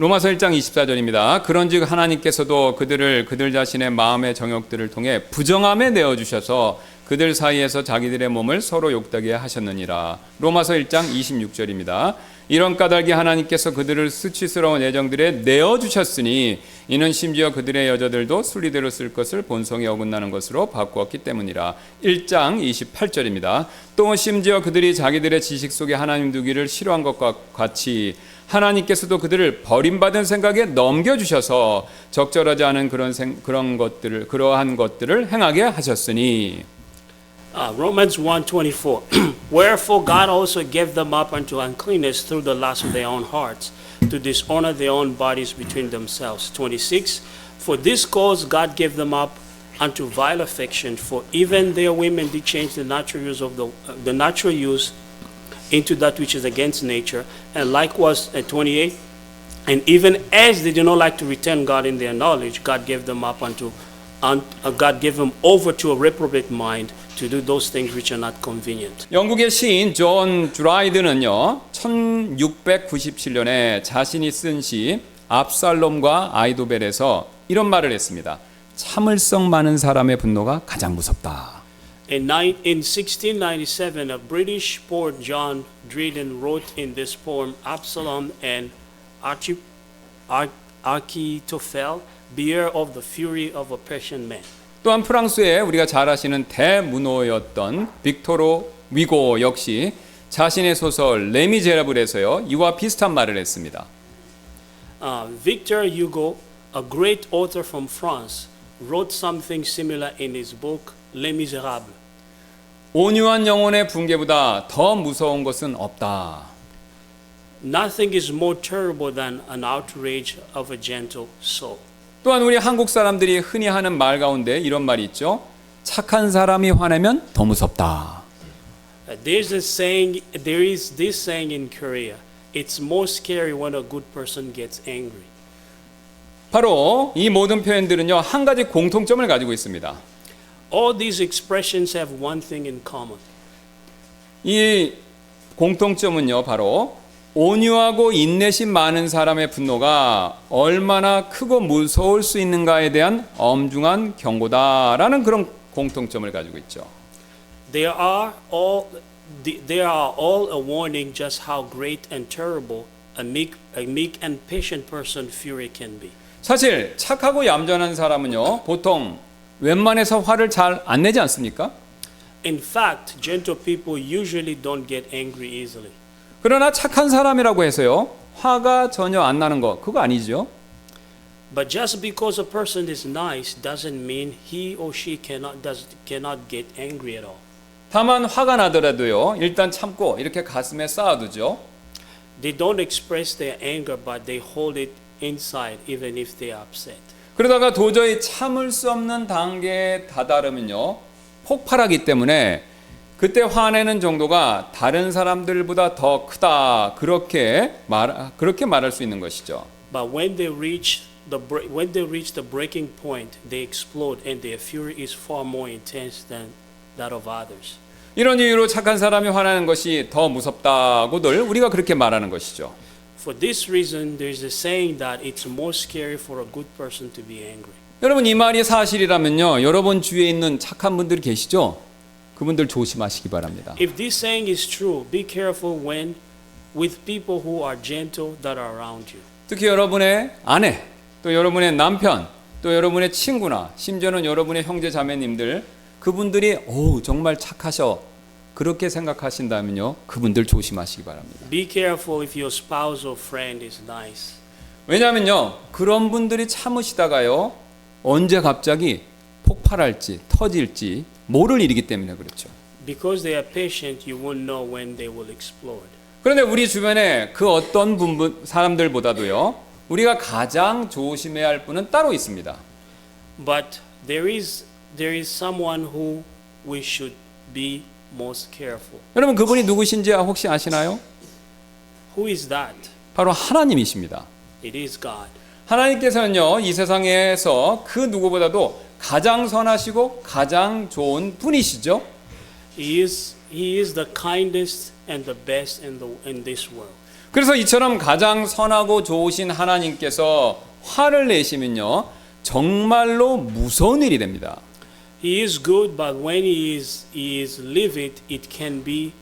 로마서 1장 24절입니다. 그런즉 하나님께서도 그들 자신의 마음의 정욕들을 통해 부정함에 내어주셔서 그들 사이에서 자기들의 몸을 서로 욕되게 하셨느니라. 로마서 1장 26절입니다. 이런 까닭에 하나님께서 그들을 수치스러운 애정들에 내어주셨으니 이는 심지어 그들의 여자들도 순리대로 쓸 것을 본성에 어긋나는 것으로 바꾸었기 때문이라. 1장 28절입니다. 또 심지어 그들이 자기들의 지식 속에 하나님 두기를 싫어한 것과 같이 하나님께서도 그들을 버림받은 생각에 넘겨주셔서 적절하지 않은 그러한 것들을 행하게 하셨으니. Romans 1:24 Wherefore God also gave them up unto uncleanness through the lust of their own hearts, to dishonor their own bodies between themselves. 26 For this cause God gave them up unto vile affection, for even their women did change the natural use of the natural use into that which is against nature. And likewise at 28 And even as they did not like to return God in their knowledge, God gave them over to a reprobate mind to do those things which are not convenient. 영국의 시인 존 드라이드는요 1697년에 자신이 쓴 시 압살롬과 아이도벨에서 이런 말을 했습니다. 참을성 많은 사람의 분노가 가장 무섭다. In 1697, a British poet, John Dryden, wrote in this poem, Absalom and Achitophel, beware of the fury of a Persian man. 또한 프랑스의 우리가 잘 아시는 대문호였던 빅토르 위고 역시 자신의 소설 레미제라블에서요 이와 비슷한 말을 했습니다. Victor Hugo, a great author from France, wrote something similar in his book Les Miserables. 온유한 영혼의 붕괴보다 더 무서운 것은 없다. Nothing is more terrible than an outrage of a gentle soul. 또한 우리 한국 사람들이 흔히 하는 말 가운데 이런 말이 있죠. 착한 사람이 화내면 더 무섭다. There is this saying in Korea. It's more scary when a good person gets angry. 바로 이 모든 표현들은요 한 가지 공통점을 가지고 있습니다. All these expressions have one thing in common. 이 공통점은요 바로 온유하고 인내심 많은 사람의 분노가 얼마나 크고 무서울 수 있는가에 대한 엄중한 경고다라는 그런 공통점을 가지고 있죠. They are all a warning just how great and terrible a meek and patient person fury can be. 사실 착하고 얌전한 사람은요 보통 웬만해서 화를 잘 안 내지 않습니까? In fact, gentle people usually don't get angry easily. 그러나 착한 사람이라고 해서요 화가 전혀 안 나는 거 그거 아니죠. But just because a person is nice doesn't mean he or she cannot get angry at all. 다만 화가 나더라도요 일단 참고 이렇게 가슴에 쌓아두죠. They don't express their anger, but they hold it inside even if they are upset. 그러다가 도저히 참을 수 없는 단계에 다다르면요 폭발하기 때문에 그때 화내는 정도가 다른 사람들보다 더 크다 그렇게 말할 수 있는 것이죠. But when they reach the breaking point, they explode, and their fury is far more intense than that of others. 이런 이유로 착한 사람이 화나는 것이 더 무섭다고들 우리가 그렇게 말하는 것이죠. For this reason, there is a saying that it's more scary for a good person to be angry. 여러분 이 말이 사실이라면요 여러분 주위에 있는 착한 분들 계시죠? 그분들 조심하시기 바랍니다. If this saying is true, be careful when with people who are gentle that are around you. 특히 여러분의 아내, 또 여러분의 남편, 또 여러분의 친구나 심지어는 여러분의 형제 자매님들 그분들이 정말 착하셔 그렇게 생각하신다면요 그분들 조심하시기 바랍니다. Be careful if your spouse or friend is nice. 왜냐하면요 그런 분들이 참으시다가요 언제 갑자기 폭발할지 터질지 모를 일이기 때문에 그렇죠. Because they are patient, you won't know when they will explode. 그런데 우리 주변에 그 어떤 사람들보다도요 우리가 가장 조심해야 할 분은 따로 있습니다. But there is someone who we should be most careful. 여러분 그분이 누구신지 혹시 아시나요? Who is that? 바로 하나님이십니다. It is God. 하나님께서는요 이 세상에서 그 누구보다도 가장 선하시고 가장 좋은 분이시죠. He is the kindest and the best in this world. 그래서 이처럼 가장 선하고 좋으신 하나님께서 화를 내시면요, 정말로 무서운 일이 됩니다. He is good, but when he is livid, it can be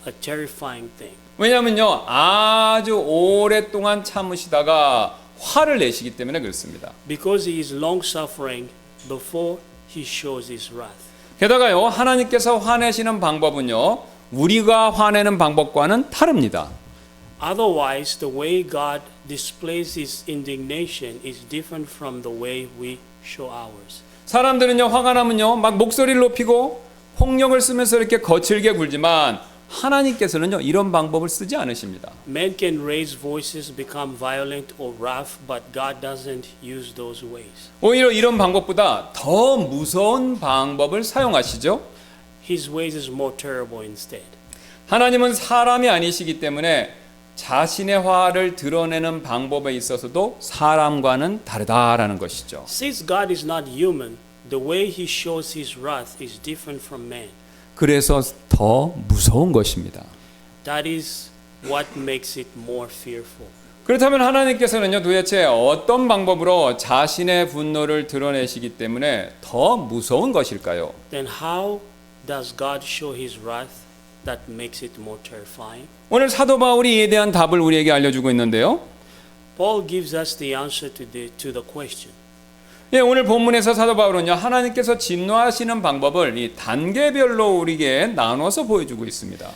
a terrifying thing. 왜냐하면요, 아주 오랫동안 참으시다가 화를 내시기 때문에 그렇습니다. Because he is long suffering before he shows his wrath. 게다가요, 하나님께서 화내시는 방법은요, 우리가 화내는 방법과는 다릅니다. Otherwise, the way God displays his indignation is different from the way we show ours. 사람들은요, 화가 나면요, 막 목소리를 높이고 폭력을 쓰면서 이렇게 거칠게 굴지만 하나님께서는요, 이런 방법을 쓰지 않으십니다. Men can raise voices, become violent or rough, but God doesn't use those ways. 오히려 이런 방법보다 더 무서운 방법을 사용하시죠. His ways is more terrible instead. 하나님은 사람이 아니시기 때문에 자신의 화를 드러내는 방법에 있어서도 사람과는 다르다라는 것이죠. Since God is not human, the way he shows his wrath is different from man. 그래서 더 무서운 것입니다. That is what makes it more fearful. 그렇다면 하나님께서는요, 도대체 어떤 방법으로 자신의 분노를 드러내시기 때문에 더 무서운 것일까요? Then how does God show his wrath that makes it more terrifying? 오늘 사도 바울이 이에 대한 답을 우리에게 알려주고 있는데요. Paul gives us the answer to the question. 예, 오늘 본문에서 사도 바울은요, 하나님께서 진노하시는 방법을 이 단계별로 우리에게 나눠서 보여주고 있습니다.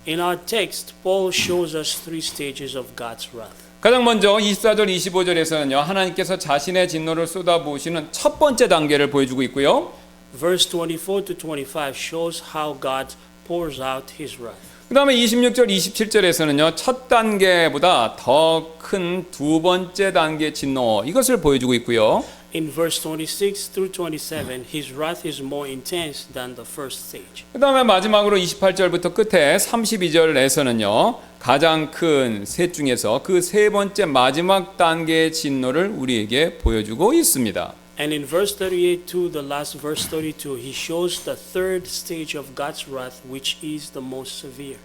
In our text, Paul shows us three stages of God's wrath. 가장 먼저 24절, 25절에서는요, 하나님께서 자신의 진노를 쏟아부으시는 첫 번째 단계를 보여주고 있고요. Verse 24 to 25 shows how God pours out his wrath. 그 다음에 26절, 27절에서는요, 첫 단계보다 더 큰 두 번째 단계 진노, 이것을 보여주고 있고요. In verse 26 through 27, his wrath is more intense than the first stage. 그 다음에 마지막으로 28절부터 끝에 32절에서는요, 가장 큰 셋 중에서 그 세 번째 마지막 단계의 진노를 우리에게 보여주고 있습니다. And in verse 38 to the last verse 32, he shows the third stage of God's wrath, which is the most severe.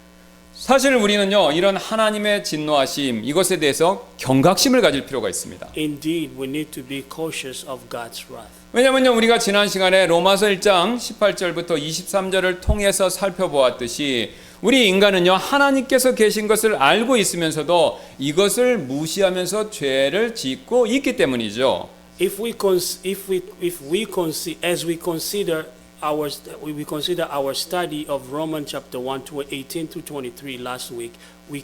사실 우리는요, 이런 하나님의 진노하심, 이것에 대해서 경각심을 가질 필요가 있습니다. Indeed, we need to be cautious of God's wrath. 왜냐면요, 우리가 지난 시간에 로마서 1장 18절부터 23절을 통해서 살펴보았듯이 우리 인간은요, 하나님께서 계신 것을 알고 있으면서도 이것을 무시하면서 죄를 짓고 있기 때문이죠. As we consider our study of Romans chapter 1 to 18 to 23 last week, we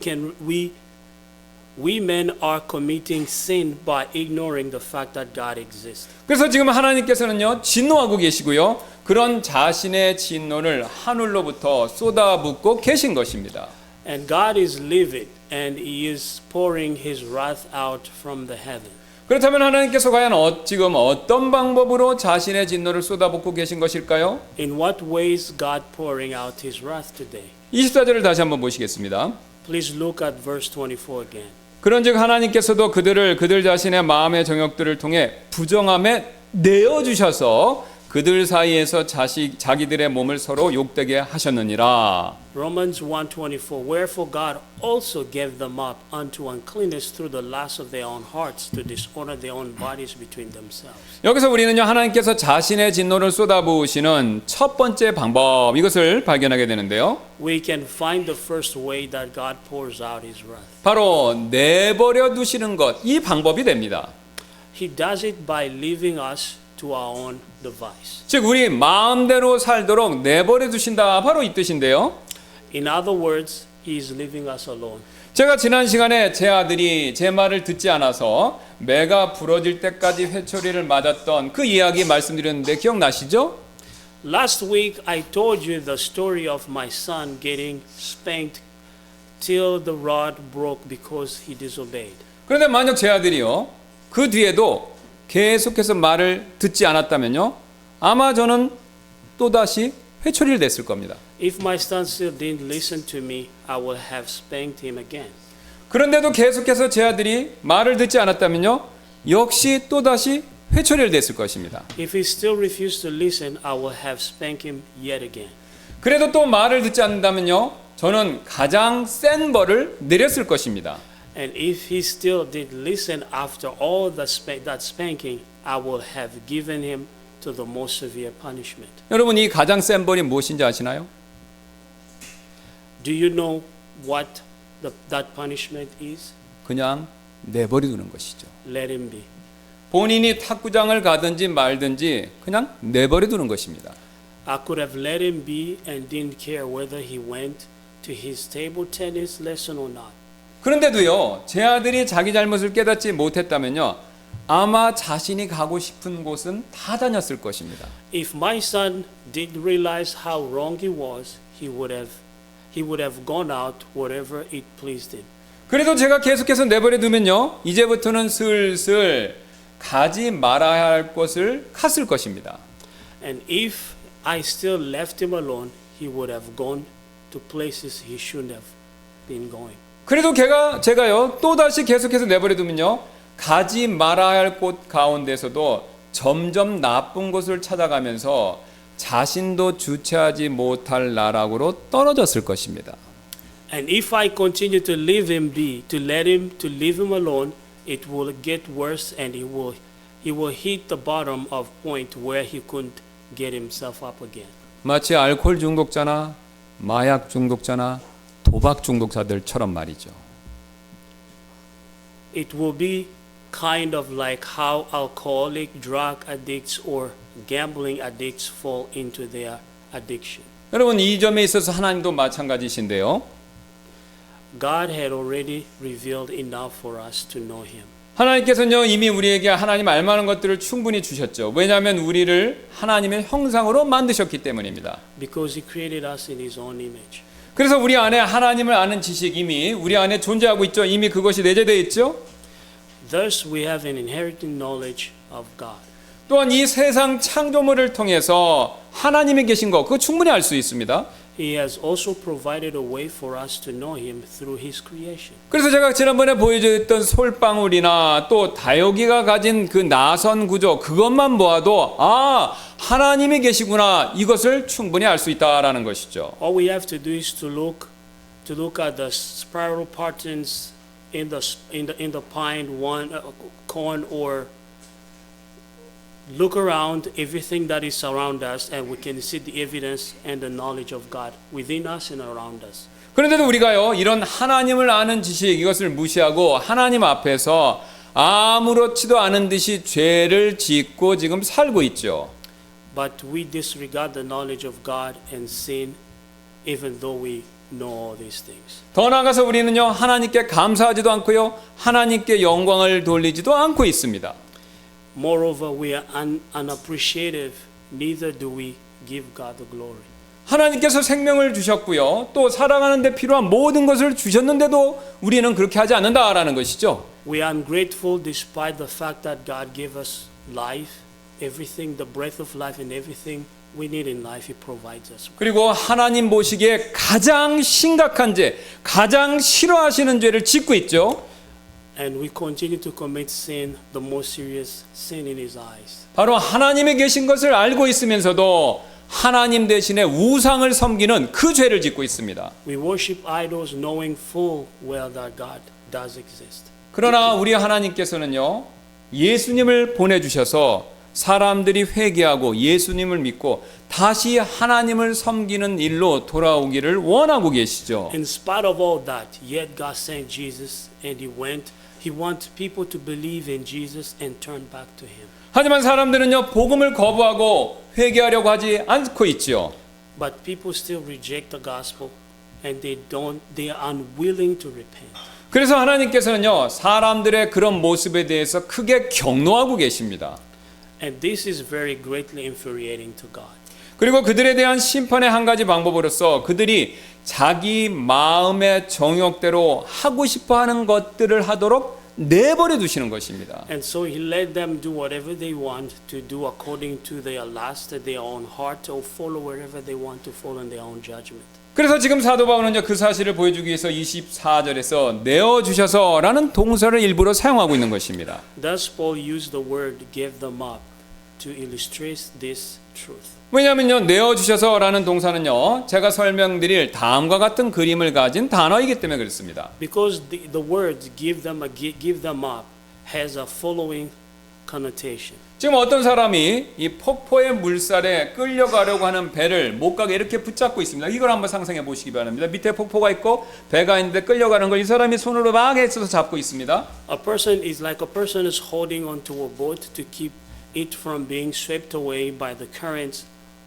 men are committing sin by ignoring the fact that God exists. 그래서 지금 하나님께서는요, 진노하고 계시고요, 그런 자신의 진노를 하늘로부터 쏟아붓고 계신 것입니다. And God is livid and he is pouring his wrath out from the heaven. 그렇다면 하나님께서 과연 지금 어떤 방법으로 자신의 진노를 쏟아붓고 계신 것일까요? In what ways God pouring out his wrath today? 24절을 다시 한번 보시겠습니다. Please look at verse 24 again. 그런즉 하나님께서도 그들 자신의 마음의 정욕들을 통해 부정함에 내어주셔서 그들 사이에서 자기들의 몸을 서로 욕되게 하셨느니라. Romans 1:24 Wherefore God also gave them up unto uncleanness through the lust of their own hearts to dishonor their own bodies between themselves. 여기서 우리는요, 하나님께서 자신의 진노를 쏟아부으시는 첫 번째 방법, 이것을 발견하게 되는데요. We can find the first way that God pours out his wrath. 바로 내버려 두시는 것, 이 방법이 됩니다. He does it by leaving us to our own device. 즉 우리 마음대로 살도록 내버려 두신다, 바로 이 뜻인데요. In other words, he is leaving us alone. 제가 지난 시간에 제 아들이 제 말을 듣지 않아서 매가 부러질 때까지 회초리를 맞았던 그 이야기 말씀드렸는데 기억나시죠? Last week I told you the story of my son getting spanked till the rod broke because he disobeyed. 그런데 만약 제 아들이요, 그 뒤에도 계속해서 말을 듣지 않았다면요, 아마 저는 또다시 회초리를 냈을 겁니다. If my son still didn't listen to me, I will have spanked him again. 그런데도 계속해서 제 아들이 말을 듣지 않았다면요, 역시 또다시 회초리를 냈을 것입니다. If he still refused to listen, I will have spanked him yet again. 그래도 또 말을 듣지 않는다면요, 저는 가장 센 벌을 내렸을 것입니다. And if he still did listen after all that spanking, I will have given him to the most severe punishment. 여러분 이 가장 센 벌이 무엇인지 아시나요? Do you know what that punishment is? 그냥 내버려 두는 것이죠. Let him be. 본인이 탁구장을 가든지 말든지 그냥 내버려 두는 것입니다. I could have let him be and didn't care whether he went to his table tennis lesson or not. 그런데도요, 제 아들이 자기 잘못을 깨닫지 못했다면요, 아마 자신이 가고 싶은 곳은 다 다녔을 것입니다. If my son did realize how wrong he was, he would have gone out wherever it pleased him. 그래도 제가 계속해서 내버려 두면요, 이제부터는 슬슬 가지 말아야 할 곳을 갔을 것입니다. And if I still left him alone, he would have gone to places he shouldn't have been going. 그래도 제가요, 또다시 계속해서 내버려 두면요, 가지 말아야 할 곳 가운데서도 점점 나쁜 곳을 찾아가면서 자신도 주체하지 못할 나락으로 떨어졌을 것입니다. And if I continue to leave him be, to leave him alone, it will get worse, and he will hit the bottom of point where he couldn't get himself up again. 마치 알코올 중독자나 마약 중독자나 도박 중독자들처럼 말이죠. It will be kind of like how alcoholic, drug addicts, or gambling addicts fall into their addiction. 여러분 이 점에 있어서 하나님도 마찬가지신데요. God had already revealed enough for us to know Him. 하나님께서는요 이미 우리에게 하나님 알만한 것들을 충분히 주셨죠. 왜냐하면 우리를 하나님의 형상으로 만드셨기 때문입니다. Because He created us in His own image. 그래서 우리 안에 하나님을 아는 지식 이미 우리 안에 존재하고 있죠. 이미 그것이 내재되어 있죠. Thus we have an inherited knowledge of God. 또한 이 세상 창조물을 통해서 하나님이 계신 것 그거 충분히 알 수 있습니다. He has also provided a way for us to know Him through His creation. 그래서 제가 지난번에 보여드렸던 솔방울이나 또 다육이가 가진 그 나선 구조 그것만 보아도 아 하나님이 계시구나 이것을 충분히 알 수 있다라는 것이죠. All we have to do is to look at the spiral patterns in the pine cone, or look around everything that is around us, and we can see the evidence and the knowledge of God within us and around us. 그런데도 우리가요 이런 하나님을 아는 지식 이것을 무시하고 하나님 앞에서 아무렇지도 않은 듯이 죄를 짓고 지금 살고 있죠. But we disregard the knowledge of God and sin, even though we know all these things. 더 나아가서 우리는요 하나님께 감사하지도 않고요 하나님께 영광을 돌리지도 않고 있습니다. Moreover, we are unappreciative, neither do we give God the glory. 하나님께서 생명을 주셨고요 또 살아가는 데 필요한 모든 것을 주셨는데도 우리는 그렇게 하지 않는다라는 것이죠. We are ungrateful despite the fact that God gave us life, everything, the breath of life and everything we need in life, He provides us. 그리고 하나님 보시기에 가장 심각한 죄, 가장 싫어하시는 죄를 짓고 있죠. And we continue to commit sin, the most serious sin in His eyes. 바로 하나님이 계신 것을 알고 있으면서도 하나님 대신에 우상을 섬기는 그 죄를 짓고 있습니다. We worship idols knowing full well that God does exist. 그러나 우리 하나님께서는요 예수님을 보내주셔서 사람들이 회개하고 예수님을 믿고 다시 하나님을 섬기는 일로 돌아오기를 원하고 계시죠. In spite of all that, yet God sent Jesus and He wants people to believe in Jesus and turn back to Him. 하지만 사람들은요 복음을 거부하고 회개하려고 하지 않고 있지요. But people still reject the gospel and they are unwilling to repent. 그래서 하나님께서는요 사람들의 그런 모습에 대해서 크게 경노하고 계십니다. And this is very greatly infuriating to God. 그리고 그들에 대한 심판의 한 가지 방법으로서 그들이 자기 마음의 정욕대로 하고 싶어하는 것들을 하도록 내버려 두시는 것입니다. And so He let them do whatever they want to do according to their lust, their own heart, or follow wherever they want to follow in their own judgment. 그래서 지금 사도 바울은요 그 사실을 보여주기 위해서 24절에서 내어주셔서라는 동사를 일부러 사용하고 있는 것입니다. Thus Paul used the word "give them up" to illustrate this truth. 왜냐하면요, 내어주셔서라는 동사는요, 제가 설명드릴 다음과 같은 그림을 가진 단어이기 때문에 그렇습니다. Because the words give them up has a following connotation. 지금 어떤 사람이 이 폭포의 물살에 끌려가려고 하는 배를 못 가게 이렇게 붙잡고 있습니다. 이걸 한번 상상해 보시기 바랍니다. 밑에 폭포가 있고 배가 있는데 끌려가는 걸 이 사람이 손으로 막 애써서 잡고 있습니다. A person is like a person is holding onto a boat to keep it from being swept away by the currents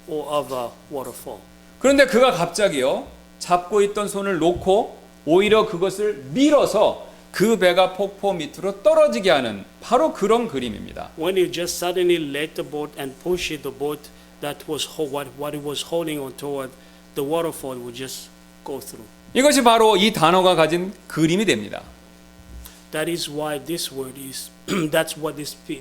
or of a waterfall. 그런데 그가 갑자기요, 잡고 있던 손을 놓고 오히려 그것을 밀어서 그 배가 폭포 밑으로 떨어지게 하는 바로 그런 그림입니다. When you just suddenly let the boat and push it, the boat that was what it was holding on toward the waterfall would just go through. 이것이 바로 이 단어가 가진 그림이 됩니다. That is why this word is that's what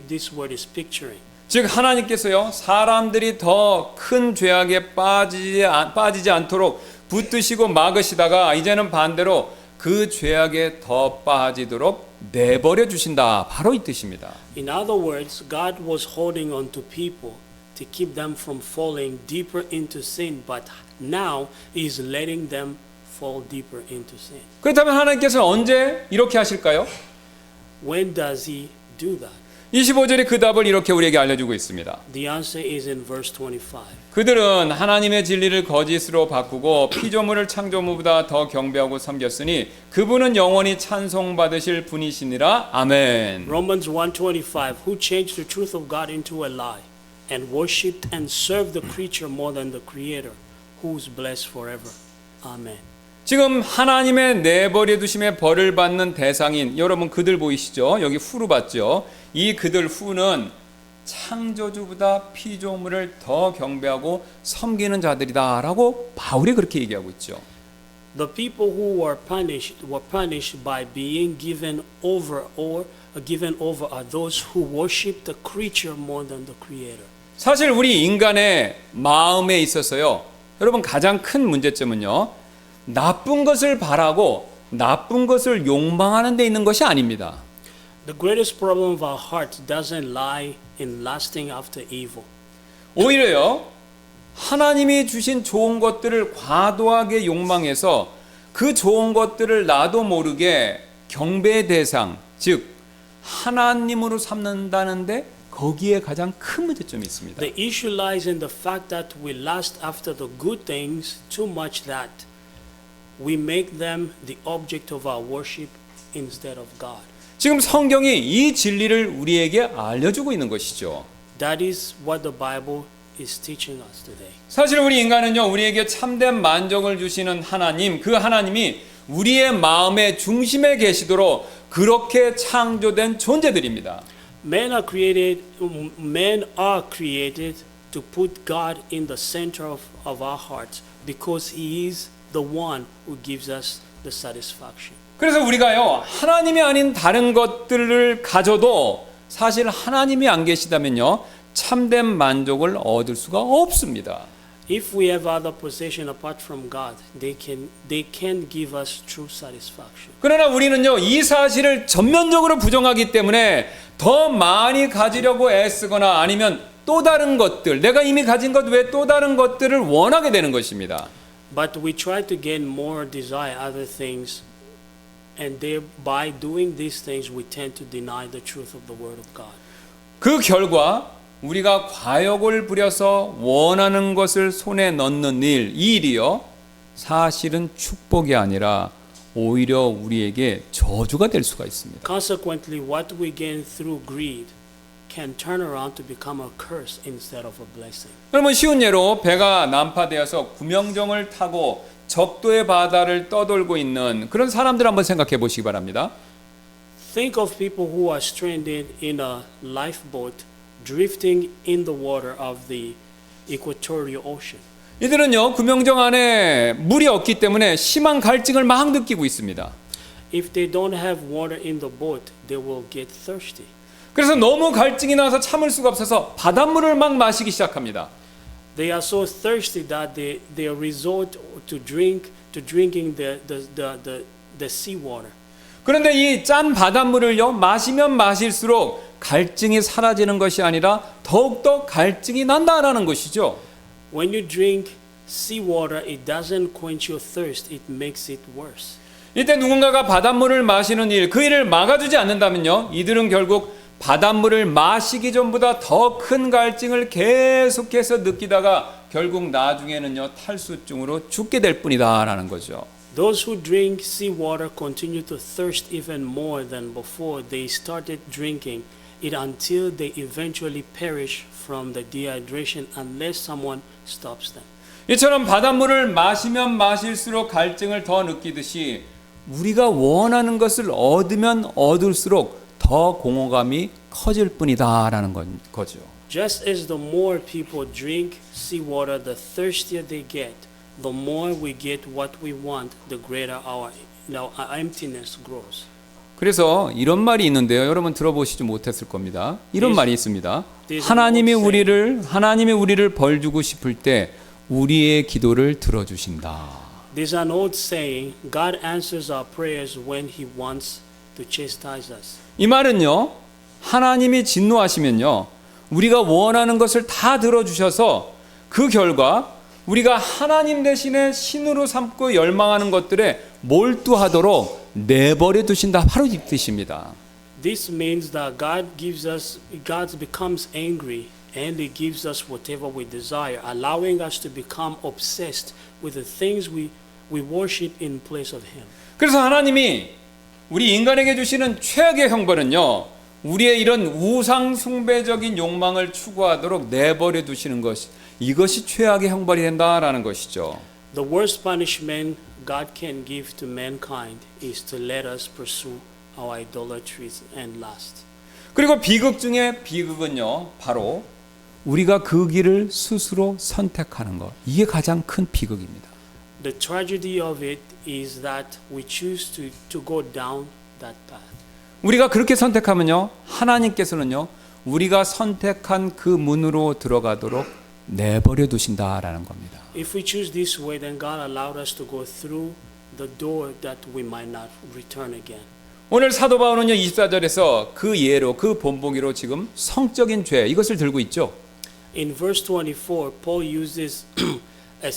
this word is picturing. 즉 하나님께서요, 사람들이 더 큰 죄악에 빠지지 않도록 붙드시고 막으시다가 이제는 반대로 그 죄악에 더 빠지도록 내버려 주신다. 바로 이 뜻입니다. In other words, God was holding on to people to keep them from falling deeper into sin, but now He is letting them fall deeper into sin. 그렇다면 하나님께서는 언제 이렇게 하실까요? When does He do that? 25절이 그 답을 이렇게 우리에게 알려주고 있습니다. The answer is in verse 25. 그들은 하나님의 진리를 거짓으로 바꾸고 피조물을 창조물보다 더 경배하고 섬겼으니 그분은 영원히 찬송받으실 분이시니라. 아멘. Romans 1:25, who changed the truth of God into a lie and worshipped and served the creature more than the creator, who is blessed forever. Amen. 지금 하나님의 내버려 두심에 벌을 받는 대상인 여러분 그들 보이시죠? 여기 후로 봤죠? 이 그들 후는 창조주보다 피조물을 더 경배하고 섬기는 자들이다라고 바울이 그렇게 얘기하고 있죠. The people who were punished by being given over are those who worship the creature more than the creator. 사실 우리 인간의 마음에 있어서요, 여러분 가장 큰 문제점은요, 나쁜 것을 바라고 나쁜 것을 욕망하는 데 있는 것이 아닙니다. The greatest problem of our hearts doesn't lie in lasting after evil. 오히려요, 하나님이 주신 좋은 것들을 과도하게 욕망해서 그 좋은 것들을 나도 모르게 경배의 대상, 즉 하나님으로 삼는다는데 거기에 가장 큰 문제점이 있습니다. The issue lies in the fact that we lust after the good things too much that we make them the object of our worship instead of God. 지금 성경이 이 진리를 우리에게 알려주고 있는 것이죠. That is what the Bible is teaching us today. 사실 우리 인간은요, 우리에게 참된 만족을 주시는 하나님, 그 하나님이 우리의 마음의 중심에 계시도록 그렇게 창조된 존재들입니다. Men are created to put God in the center of our hearts because He is the one who gives us the satisfaction. 그래서 우리가요, 하나님이 아닌 다른 것들을 가져도 사실 하나님이 안 계시다면요, 참된 만족을 얻을 수가 없습니다. If we have other possession apart from God, they can give us true satisfaction. 그러나 우리는요, 이 사실을 전면적으로 부정하기 때문에 더 많이 가지려고 애쓰거나 아니면 또 다른 것들, 내가 이미 가진 것 외에 또 다른 것들을 원하게 되는 것입니다. But we try to gain more, desire other things, and by doing these things, we tend to deny the truth of the Word of God. 그 결과 우리가 과욕을 부려서 원하는 것을 손에 넣는 일, 이 일이요, 사실은 축복이 아니라 오히려 우리에게 저주가 될 수가 있습니다. Consequently, what we gain through greed can turn around to become a curse instead of a blessing. 여러분 쉬운 예로 배가 난파되어서 구명정을 타고 적도의 바다를 떠돌고 있는 그런 사람들 한번 생각해 보시기 바랍니다. Think of people who are stranded in a lifeboat drifting in the water of the equatorial ocean. 이들은요, 구명정 안에 물이 없기 때문에 심한 갈증을 막 느끼고 있습니다. If they don't have water in the boat, they will get thirsty. 그래서 너무 갈증이 나서 참을 수가 없어서 바닷물을 막 마시기 시작합니다. They are so thirsty that they resort to drinking the seawater. 그런데 이 짠 바닷물을요, 마시면 마실수록 갈증이 사라지는 것이 아니라 더욱더 갈증이 난다라는 것이죠. When you drink seawater, it doesn't quench your thirst, it makes it worse. 이때 누군가가 바닷물을 마시는 일, 그 일을 막아주지 않는다면요, 이들은 결국 바닷물을 마시기 전보다 더 큰 갈증을 계속해서 느끼다가 결국 나중에는요, 탈수증으로 죽게 될 뿐이다라는 거죠. Those who drink seawater continue to thirst even more than before they started drinking it until they eventually perish from the dehydration unless someone stops them. 이처럼 바닷물을 마시면 마실수록 갈증을 더 느끼듯이 우리가 원하는 것을 얻으면 얻을수록 더 공허감이 커질 뿐이다라는 거죠. Just as the more people drink seawater, the thirstier they get. The more we get what we want, the greater our emptiness grows. 그래서 이런 말이 있는데요. 여러분 들어보시지 못했을 겁니다. 이런 말이 있습니다. this 하나님이 is 우리를 벌 주고 싶을 때 우리의 기도를 들어 주신다. There's an old saying, God answers our prayers when He wants to chastise us. 이 말은요. 하나님이 진노하시면요. 우리가 원하는 것을 다 들어 주셔서 그 결과 우리가 하나님 대신에 신으로 삼고 열망하는 것들에 몰두하도록 내버려 두신다. 바로 이 뜻입니다. This means that God becomes angry and He gives us whatever we desire, allowing us to become obsessed with the things we worship in place of Him. 그래서 하나님이 우리 인간에게 주시는 최악의 형벌은요. 우리의 이런 우상 숭배적인 욕망을 추구하도록 내버려 두시는 것. 이것이 최악의 형벌이 된다라는 것이죠. The worst punishment God can give to mankind is to let us pursue our idolatries and lust. 그리고 비극 중에 비극은요. 바로 우리가 그 길을 스스로 선택하는 것. 이게 가장 큰 비극입니다. The tragedy of it is that we choose to go down that path. 우리가 그렇게 선택하면요. 하나님께서는요. 우리가 선택한 그 문으로 들어가도록 내버려 두신다라는 겁니다. If we choose this way, then God allowed us to go through the door that we might not return again. 오늘 사도 바울은요. 24절에서 그 예로 그 본보기로 지금 성적인 죄 이것을 들고 있죠. In verse 24, Paul uses a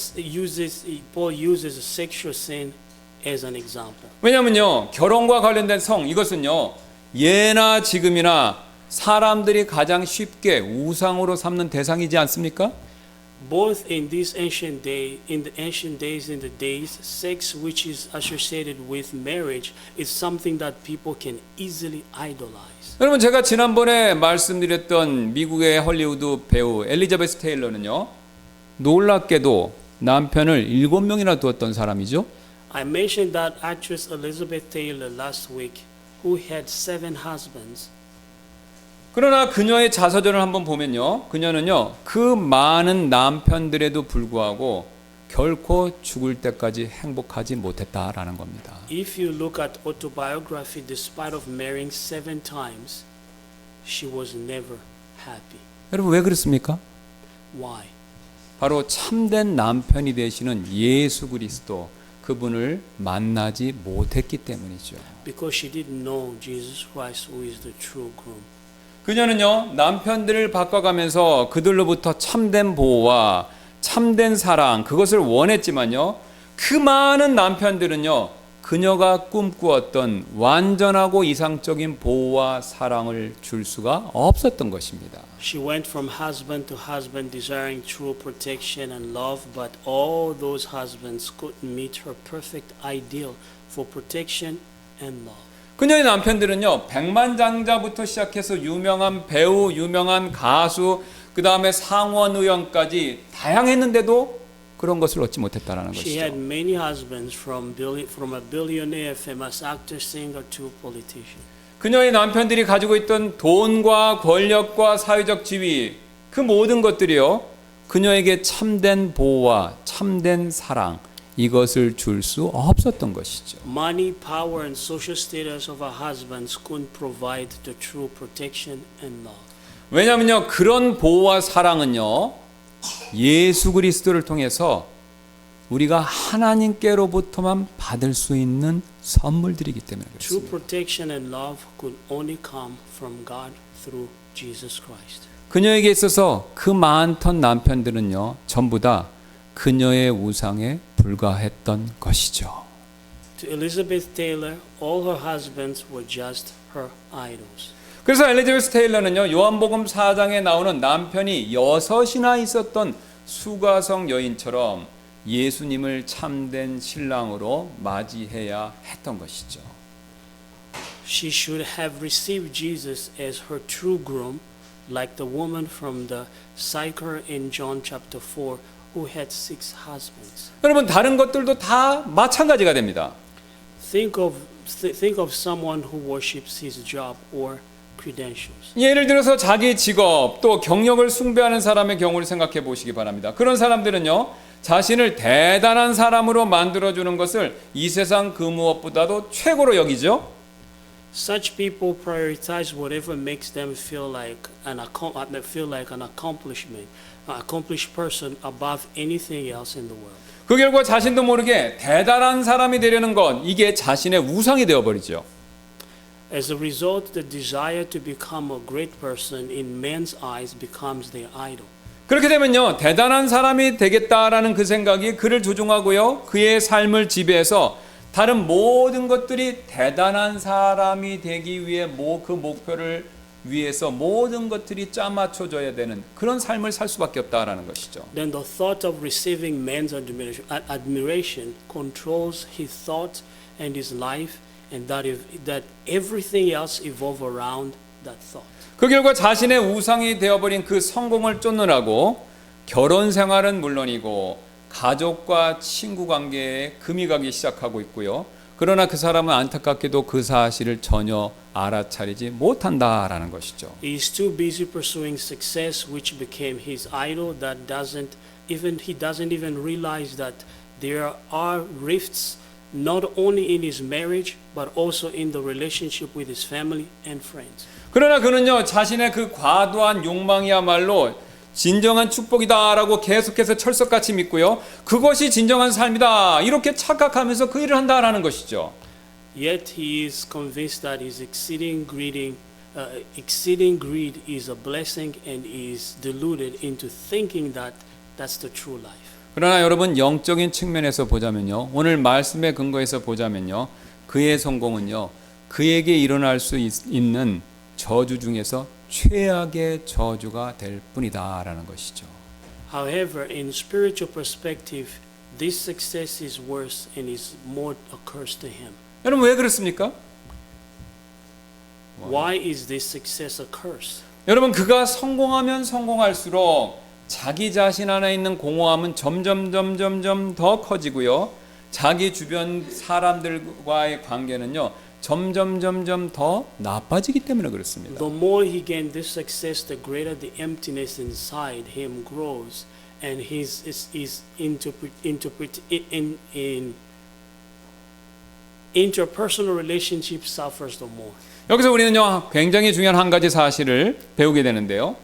sexual sin as an example. 왜냐면요. 결혼과 관련된 성 이것은요. 예나 지금이나 사람들이 가장 쉽게 우상으로 삼는 대상이지 않습니까? Both in the ancient days, sex which is associated with marriage is something that people can easily idolize. 여러분 제가 지난번에 말씀드렸던 미국의 헐리우드 배우 엘리자베스 테일러는요. 놀랍게도 남편을 7명이나 두었던 사람이죠. I mentioned that actress Elizabeth Taylor last week, who had 7 husbands. 그러나 그녀의 자서전을 한번 보면요. 그녀는요. 그 많은 남편들에도 불구하고 결코 죽을 때까지 행복하지 못했다라는 겁니다. If you look at autobiography, despite of marrying 7 times, she was never happy. 여러분 왜 그렇습니까? Why? 바로 참된 남편이 되시는 예수 그리스도 그분을 만나지 못했기 때문이죠. Because she didn't know Jesus Christ, who is the true groom. 그녀는요. 남편들을 바꿔가면서 그들로부터 참된 보호와 참된 사랑 그것을 원했지만요. 그 많은 남편들은요. 그녀가 꿈꾸었던 완전하고 이상적인 보호와 사랑을 줄 수가 없었던 것입니다. She went from husband to husband desiring true protection and love, but all those husbands couldn't meet her perfect ideal for protection and love. 그녀의 남편들은요. 백만장자부터 시작해서 유명한 배우, 유명한 가수, 그 다음에 상원 의원까지 다양했는데도 그런 것을 얻지 못했다라는 She had 것이죠. many husbands from a billionaire, famous actor, singer to politician. 그녀의 남편들이 가지고 있던 돈과 권력과 사회적 지위 그 모든 것들이요. 그녀에게 참된 보호와 참된 사랑 이것을 줄 수 없었던 것이죠. Money, power, and social status of her husbands couldn't provide the true protection and love. 왜냐하면요. 그런 보호와 사랑은요. 예수 그리스도를 통해서 우리가 하나님께로부터만 받을 수 있는 선물들이기 때문에 True 그렇습니다. protection and love could only come from God through Jesus Christ. 그녀에게 있어서 그 많던 남편들은요, 전부 다 그녀의 우상에 불과했던 것이죠. To Elizabeth Taylor, all her husbands were just her idols. 그래서 엘리자베스 테일러는요, 요한복음 4장에 나오는 남편이 6이나 있었던 수가성 여인처럼 예수님을 참된 신랑으로 맞이해야 했던 것이죠. She should have received Jesus as her true groom, like the woman from the cycle in John chapter 4 who had 6 husbands. 여러분, 다른 것들도 다 마찬가지가 됩니다. Think of someone who worships his job or credentials. 예를 들어서 자기 직업 또 경력을 숭배하는 사람의 경우를 생각해 보시기 바랍니다. 그런 사람들은요, 자신을 대단한 사람으로 만들어주는 것을 이 세상 그 무엇보다도 최고로 여기죠. Such people prioritize whatever makes them feel like an accomplishment, an accomplished person above anything else in the world. 그 결과 자신도 모르게 대단한 사람이 되려는 것, 이게 자신의 우상이 되어버리죠. As a result, the desire to become a great person in men's eyes becomes their idol. 그렇게 되면요, 대단한 사람이 되겠다라는 그 생각이 그를 조종하고요, 그의 삶을 지배해서 다른 모든 것들이 대단한 사람이 되기 위해 그 목표를 위해서 모든 것들이 짜맞춰져야 되는 그런 삶을 살 수밖에 없다라는 것이죠. Then the thought of receiving men's admiration controls his thought and his life, and that everything else evolve around that thought. 그 결과 자신의 우상이 되어버린 그 성공을 쫓느라고 결혼 생활은 물론이고 가족과 친구 관계에 금이 가기 시작하고 있고요. 그러나 그 사람은 안타깝게도 그 사실을 전혀 알아차리지 못한다라는 것이죠. He is too busy pursuing success, which became his idol. He doesn't even realize that there are rifts not only in his marriage but also in the relationship with his family and friends. 그러나 그는요, 자신의 그 과도한 욕망이야말로 진정한 축복이다라고 계속해서 철석같이 믿고요, 그것이 진정한 삶이다 이렇게 착각하면서 그 일을 한다라는 것이죠. Yet he is convinced that his exceeding greed is a blessing, and is deluded into thinking that that's the true life. 그러나 여러분, 영적인 측면에서 보자면요, 오늘 말씀에 근거해서 보자면요, 그의 성공은요, 그에게 일어날 수 있는 저주 중에서 최악의 저주가 될 뿐이다라는 것이죠. However, in spiritual perspective, this success is worse and is more a curse to him. 여러분, 왜 그렇습니까? Why is this success a curse? 여러분, 그가 성공하면 성공할수록 자기 자신 안에 있는 공허함은 점점 더 커지고요, 자기 주변 사람들과의 관계는요, 점점 더 나빠지기 때문에 그렇습니다. The more he gains this success, the greater the emptiness inside him grows, and his interpersonal relationship suffers the more. 여기서 우리는요, 굉장히 중요한 한 가지 사실을 배우게 되는데요.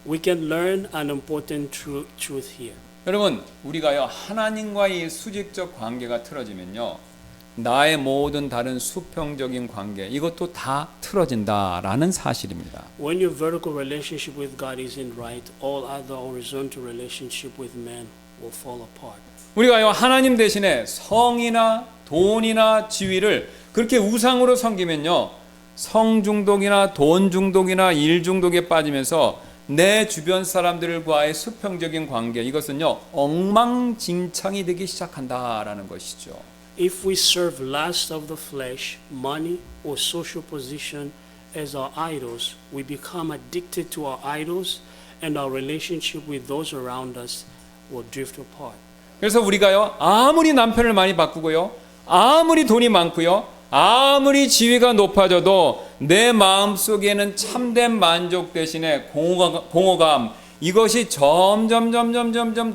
We can learn an important truth here. 여러분, 우리가요, 하나님과의 수직적 관계가 틀어지면요, 나의 모든 다른 수평적인 관계, 이것도 다 틀어진다라는 사실입니다. When your vertical relationship with God isn't right, all other horizontal relationship with man will fall apart. 우리가요, 하나님 대신에 성이나 돈이나 지위를 그렇게 우상으로 섬기면요, 성 중독이나 돈 중독이나 일 중독에 빠지면서 내 주변 사람들과의 수평적인 관계, 이것은요, 엉망진창이 되기 시작한다라는 것이죠. If we serve lust of the flesh, money, or social position as our idols, we become addicted to our idols, and our relationship with those around us will drift apart. 그래서 우리가요, 아무리 남편을 많이 바꾸고요, 아무리 돈이 많고요, 아무리 지위가 높아져도 내 마음속에는 참된 만족 대신에 공허감, 이것이 점점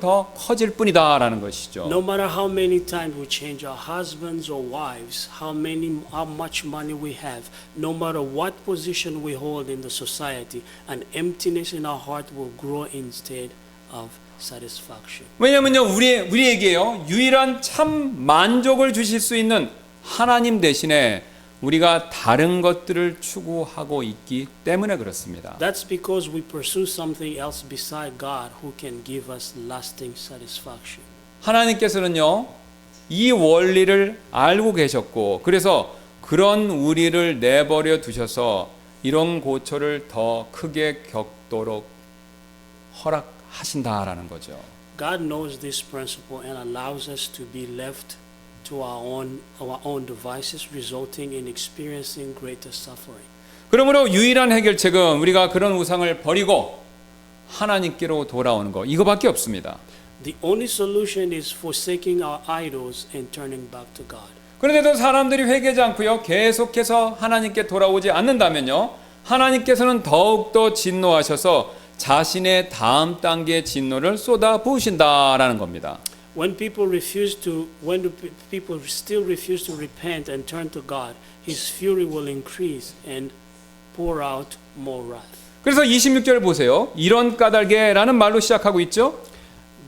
더 커질 뿐이다라는 것이죠. No matter how many times we change our husbands or wives, how much money we have, no matter what position we hold in the society, an emptiness in our heart will grow instead of satisfaction. 왜냐면요, 우리에게요, 유일한 참 만족을 주실 수 있는 하나님 대신에 우리가 다른 것들을 추구하고 있기 때문에 그렇습니다. That's because we pursue something else beside God who can give us lasting satisfaction. 하나님께서는요, 이 원리를 알고 계셨고, 그래서 그런 우리를 내버려 두셔서 이런 고초를 더 크게 겪도록 허락하신다라는 거죠. God knows this principle and allows us to be left to our own devices, resulting in experiencing greater suffering. 그러므로 유일한 해결책은 우리가 그런 우상을 버리고 하나님께로 돌아오는 거, 이거밖에 없습니다. The only solution is forsaking our idols and turning back to God. 그런데도 사람들이 회개하지 않고요, 계속해서 하나님께 돌아오지 않는다면요, 하나님께서는 더욱더 진노하셔서 자신의 다음 단계의 진노를 쏟아 부으신다라는 겁니다. When people still refuse to repent and turn to God, His fury will increase and pour out more wrath. 그래서 26절 보세요. 이런 까닭에라는 말로 시작하고 있죠.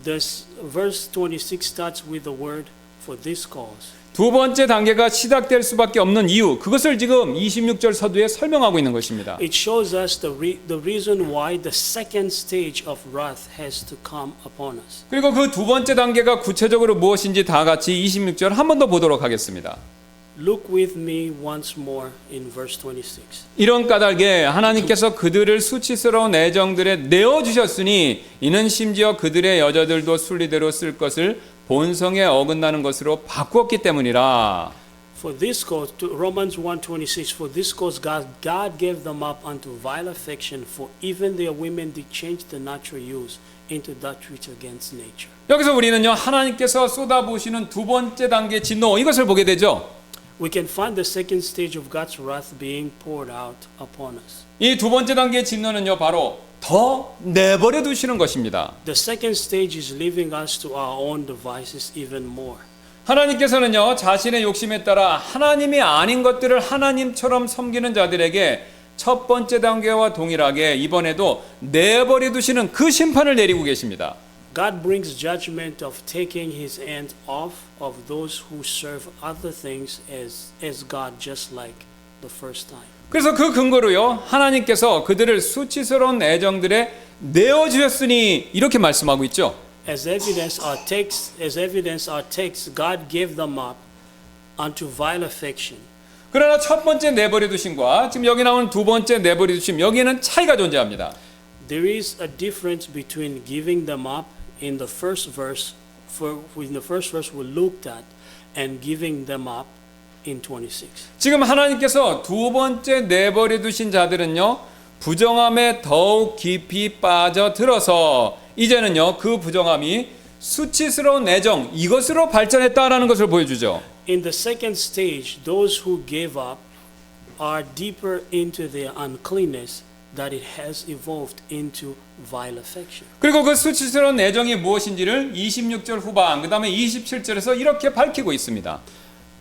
This verse 26 starts with the word for this cause. 두 번째 단계가 시작될 수밖에 없는 이유, 그것을 지금 26절 서두에 설명하고 있는 것입니다. It shows us the reason why the second stage of wrath has to come upon us. 그리고 그 두 번째 단계가 구체적으로 무엇인지 다 같이 26절 한 번 더 보도록 하겠습니다. Look with me once more in verse 26. 이런 까닭에 하나님께서 그들을 수치스러운 애정들에 내어주셨으니 이는 심지어 그들의 여자들도 순리대로 쓸 것을 본성에 어긋나는 것으로 바꾸었기 때문이라. For this cause, Romans 1:26. For this cause, God gave them up unto vile affection. For even their women did change the natural use into that which against nature. 여기서 우리는요, 하나님께서 쏟아부으시는 두 번째 단계 진노, 이것을 보게 되죠. We can find the second stage of God's wrath being poured out upon us. 이 두 번째 단계의 진노는요, 바로 더 내버려 두시는 것입니다. The second stage is leaving us to our own devices even more. 하나님께서는요, 자신의 욕심에 따라 하나님이 아닌 것들을 하나님처럼 섬기는 자들에게 첫 번째 단계와 동일하게 이번에도 내버려 두시는 그 심판을 내리고 계십니다. God brings judgment of taking His hand off of those who serve other things as God, just like the first time. 그래서 그 근거로요, 하나님께서 그들을 수치스러운 애정들에 내어주셨으니 이렇게 말씀하고 있죠. As evidence, our text, God gave them up unto vile affection. 그러나 첫 번째 내버려 두심과 지금 여기 나오는 두 번째 내버려 두심, 여기에는 차이가 존재합니다. There is a difference between giving them up in the first verse, in the first verse we looked at, and giving them up in 26. 지금 하나님께서 두 번째 내버려 두신 자들은요, 부정함에 더욱 깊이 빠져들어서 이제는요, 그 부정함이 수치스러운 애정, 이것으로 발전했다라는 것을 보여주죠. In the second stage, those who gave up are deeper into their uncleanness that it has evolved into vile affection. 그리고 그 수치스러운 애정이 무엇인지를 26절 후반, 그 다음에 27절에서 이렇게 밝히고 있습니다.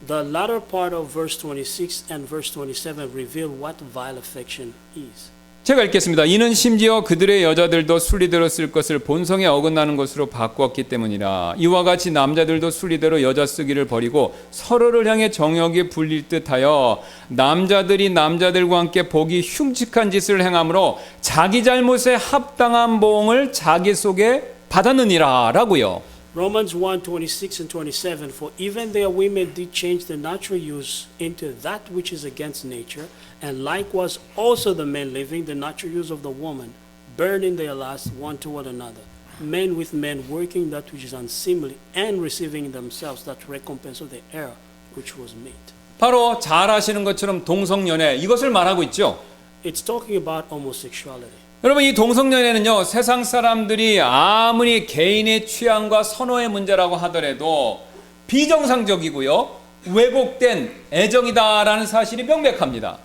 The latter part of verse 26 and verse 27 reveal what vile affection is. 제가 읽겠습니다. 이는 심지어 그들의 여자들도 순리대로 쓸 것을 본성에 어긋나는 것으로 바꾸었기 때문이라. 이와 같이 남자들도 순리대로 여자 쓰기를 버리고 서로를 향해 정욕이 불릴 듯하여 남자들이 남자들과 함께 보기 흉측한 짓을 행함으로 자기 잘못에 합당한 보응을 자기 속에 받았느니라 라고요. Romans 1:26 and 27. For even their women did change the natural use into that which is against nature, and likewise also the men living the natural use of the woman, burned in their lust one toward another, men with men working that which is unseemly, and receiving in themselves that recompense of the error which was made. 바로 잘 아시는 것처럼 동성연애, 이것을 말하고 있죠. It's talking about homosexuality. 여러분, 이 동성연애는요, 세상 사람들이 아무리 개인의 취향과 선호의 문제라고 하더라도 비정상적이고요, 왜곡된 애정이다라는 사실이 명백합니다.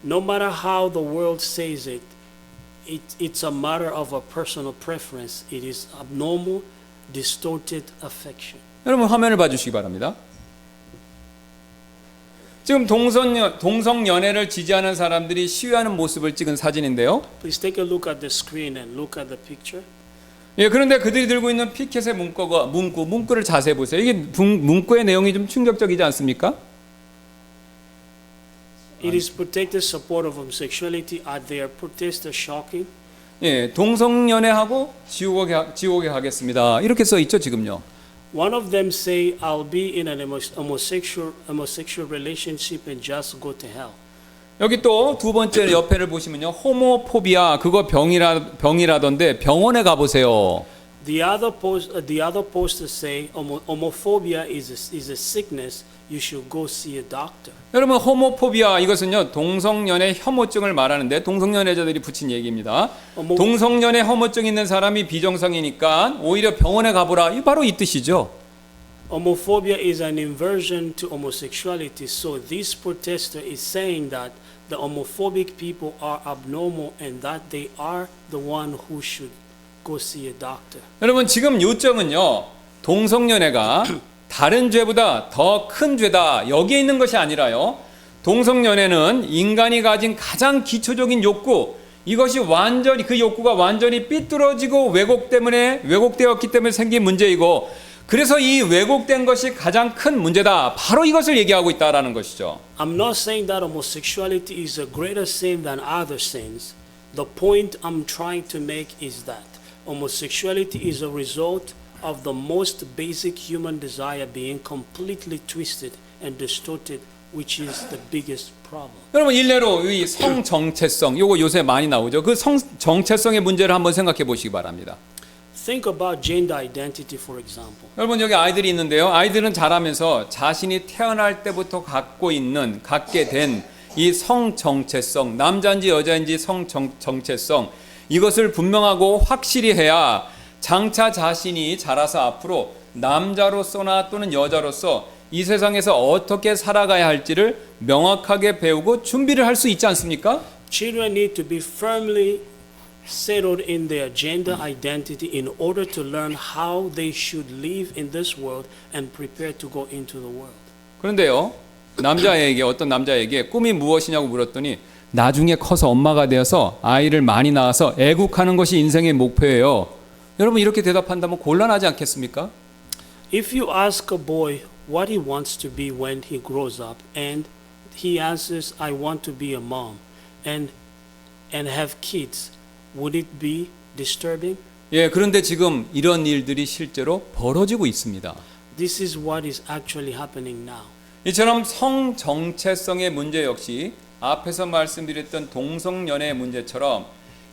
No matter how the world says it, it's a matter of a personal preference. It is abnormal, distorted affection. 여러분, 화면을 봐주시기 바랍니다. 지금 동성연애를 지지하는 사람들이 시위하는 모습을 찍은 사진인데요. Please take a look at the screen and look at the picture. 예, 그런데 그들이 들고 있는 피켓의 문구를 자세히 보세요. 이게 문구의 내용이 좀 충격적이지 않습니까? It is protected support of homosexuality. Are their protests shocking? 예, 동성연애하고 지옥에 가겠습니다. 이렇게 써 있죠, 지금요. One of them say, "I'll be in an homosexual relationship and just go to hell." 여기 또 두 번째 옆에를 보시면요. 호모포비아 그거 병이라던데 병원에 가 보세요. The other posters say homophobia is a sickness. You should go see a doctor. 여러분 호모포비아 이것은요. 동성연애 혐오증을 말하는데 동성연애자들이 붙인 얘기입니다. 동성연애 혐오증 있는 사람이 비정상이니까 오히려 병원에 가보라. 이 바로 이 뜻이죠. Homophobia is an inversion to homosexuality. So this protester is saying that the homophobic people are abnormal and that they are the one who should go see a doctor. 여러분 지금 요점은요. 동성연애가 다른 죄보다 더 큰 죄다. 여기에 있는 것이 아니라요. 동성연애는 인간이 가진 가장 기초적인 욕구 이것이 완전히 그 욕구가 완전히 삐뚤어지고 왜곡되었기 때문에 생긴 문제이고 그래서 이 왜곡된 것이 가장 큰 문제다. 바로 이것을 얘기하고 있다라는 것이죠. I'm not saying that homosexuality is a greater sin than other sins. The point I'm trying to make is that homosexuality is a result of the most basic human desire being completely twisted and distorted, which is the biggest problem. 여러분 일례로 이 성정체성 요거 요새 많이 나오죠. 그 성정체성의 문제를 한번 생각해 보시기 바랍니다. Think about gender identity, for example. 여러분 여기 아이들이 있는데요. 아이들은 자라면서 자신이 태어날 때부터 갖게 된 이 성정체성, 남자인지 여자인지 성정체성 이것을 분명하고 확실히 해야 장차 자신이 자라서 앞으로 남자로서나 또는 여자로서 이 세상에서 어떻게 살아가야 할지를 명확하게 배우고 준비를 할 수 있지 않습니까? Children need to be firmly settled in their gender identity in order to learn how they should live in this world and prepare to go into the world. 그런데요. 어떤 남자에게 꿈이 무엇이냐고 물었더니 나중에 커서 엄마가 되어서 아이를 많이 낳아서 애국하는 것이 인생의 목표예요. 여러분 이렇게 대답한다면 곤란하지 않겠습니까? If you ask a boy what he wants to be when he grows up and he answers, I want to be a mom and have kids, would it be disturbing? 예, 그런데 지금 이런 일들이 실제로 벌어지고 있습니다. This is what is actually happening now. 이처럼 성정체성의 문제 역시 앞에서 말씀드렸던 동성연애의 문제처럼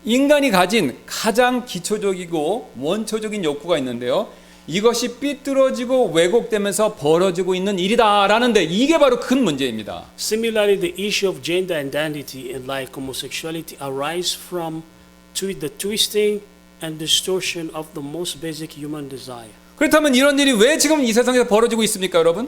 인간이 가진 가장 기초적이고 원초적인 욕구가 있는데요. 이것이 삐뚤어지고 왜곡되면서 벌어지고 있는 일이다라는데 이게 바로 큰 문제입니다. Similarly, the issue of gender identity and like homosexuality arise from the twisting and distortion of the most basic human desire. 그렇다면 이런 일이 왜 지금 이 세상에서 벌어지고 있습니까, 여러분?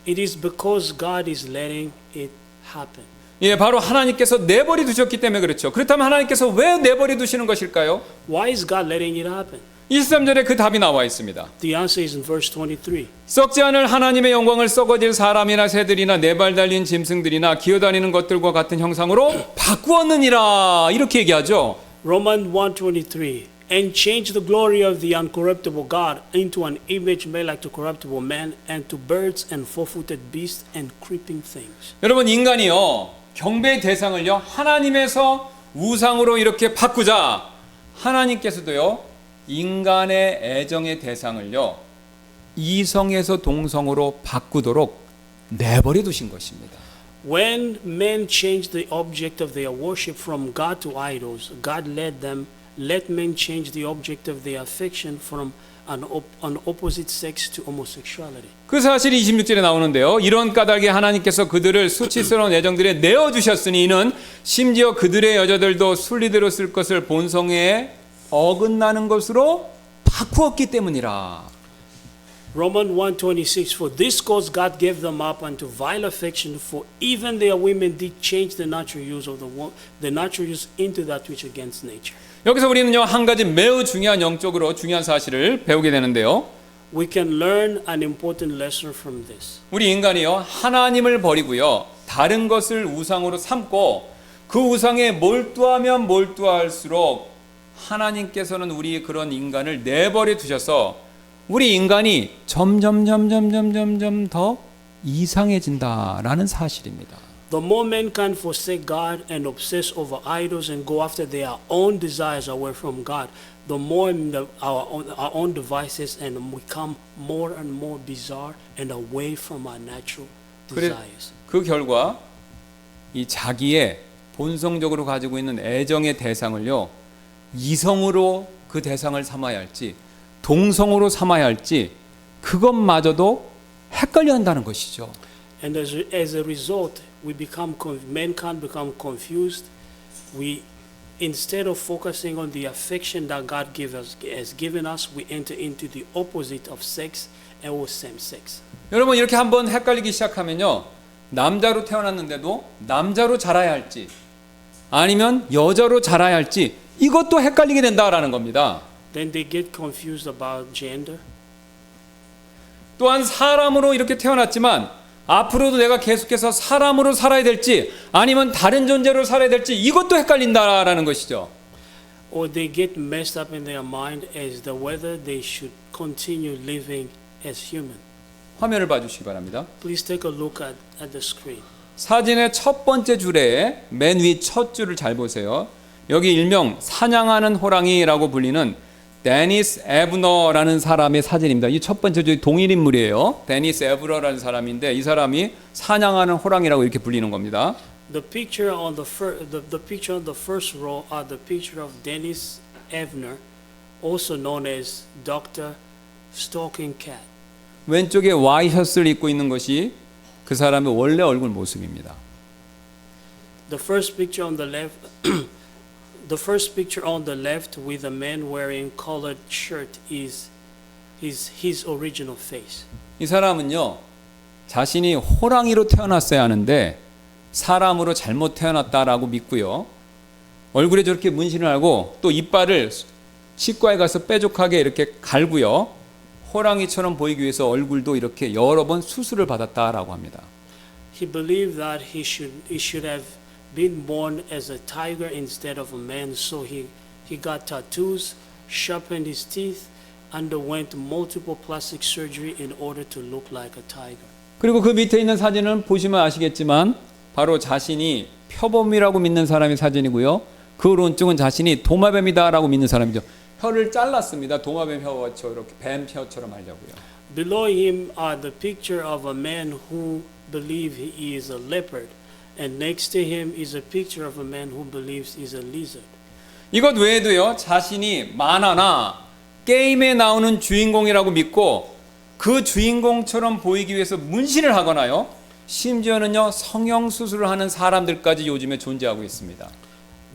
It is because God is letting it happen. 예, 바로 하나님께서 내버려 두셨기 때문에 그렇죠. 그렇다면 하나님께서 왜 내버려 두시는 것일까요? Why is God letting it happen? 23절에 그 답이 나와 있습니다. The answer is in verse 23. 썩지 않을 하나님의 영광을 썩어질 사람이나 새들이나 네 발 달린 짐승들이나 기어다니는 것들과 같은 형상으로 바꾸었느니라 이렇게 얘기하죠. Romans 1:23. And change the glory of the uncorruptible God into an image made like to corruptible man and to birds and four-footed beasts and creeping things. 여러분 인간이요 경배의 대상을요 하나님에서 우상으로 이렇게 바꾸자 하나님께서도요 인간의 애정의 대상을요 이성에서 동성으로 바꾸도록 내버려 두신 것입니다. When men changed the object of their worship from God to idols, God let men change the object of their affection from an opposite sex to homosexuality. 그 사실이 26절에 나오는데요. 이런 까닭에 하나님께서 그들을 수치스러운 애정들에 내어주셨으니 이는 심지어 그들의 여자들도 순리대로 쓸 것을 본성에 어긋나는 것으로 바꾸었기 때문이라. Romans 1:26. For this cause God gave them up unto vile affection, for even their women did change the natural use of the natural use into that which against nature. 여기서 우리는요 한 가지 매우 중요한 영적으로 중요한 사실을 배우게 되는데요. We can learn an important lesson from this. 우리 인간이요 하나님을 버리고요 다른 것을 우상으로 삼고 그 우상에 몰두하면 몰두할수록 하나님께서는 우리 그런 인간을 내버려 두셔서 우리 인간이 점점 더 이상해진다라는 사실입니다. The more mankind forsake God and obsess over idols and go after their own desires away from God, the more our own devices and become more and more bizarre and away from our natural desires. 그 결과 이 자기의 본성적으로 가지고 있는 애정의 대상을요, 이성으로 그 대상을 삼아야 할지 동성으로 삼아야 할지 그것마저도 헷갈려 한다는 것이죠. And as a result, mankind become confused. We, instead of focusing on the affection that God has given us, we enter into the opposite of sex and or same sex. 여러분 이렇게 한번 헷갈리기 시작하면요, 남자로 태어났는데도 남자로 자라야 할지 아니면 여자로 자라야 할지 이것도 헷갈리게 된다라는 겁니다. Then they get confused about gender. 또한 사람으로 이렇게 태어났지만 앞으로도 내가 계속해서 사람으로 살아야 될지 아니면 다른 존재로 살아야 될지 이것도 헷갈린다라는 것이죠. Or they get messed up in their mind as to whether they should continue living as human. 화면을 봐주시기 바랍니다. Please take a look at the screen. 사진의 첫 번째 줄에 맨 위 첫 줄을 잘 보세요. 여기 일명 사냥하는 호랑이라고 불리는 데니스 에브너라는 사람의 사진입니다. 이 첫 번째 줄 동일 인물이에요. 데니스 에브너라는 사람인데 이 사람이 사냥하는 호랑이라고 이렇게 불리는 겁니다. The picture on the picture on the first row are the picture of Dennis Evner, also known as Dr. Stalking Cat. 왼쪽에 와이셔츠를 입고 있는 것이 그 사람의 원래 얼굴 모습입니다. The first picture on the left The first picture on the left with a man wearing colored shirt is his original face. 이 사람은요, 자신이 호랑이로 태어났어야 하는데 사람으로 잘못 태어났다라고 믿고요, 얼굴에 저렇게 문신을 하고 또 이빨을 치과에 가서 뾰족하게 이렇게 갈고요, 호랑이처럼 보이기 위해서 얼굴도 이렇게 여러 번 수술을 받았다라고 합니다. He believed that he should have been born as a tiger instead of a man, so he got tattoos, sharpened his teeth, underwent multiple plastic surgery in order to look like a tiger. 그리고 그 밑에 있는 사진은 보시면 아시겠지만 바로 자신이 표범이라고 믿는 사람의 사진이고요. 그 오른쪽은 자신이 도마뱀이다라고 믿는 사람이죠. 혀를 잘랐습니다. 도마뱀 혀처럼 이렇게 뱀 혀처럼 하려고요. Below him are the picture of a man who believes he is a leopard. And next to him is a picture of a man who believes he's a lizard. 이것 외에도요, 자신이 만화나 게임에 나오는 주인공이라고 믿고 그 주인공처럼 보이기 위해서 문신을 하거나요, 심지어는요 성형 수술을 하는 사람들까지 요즘에 존재하고 있습니다.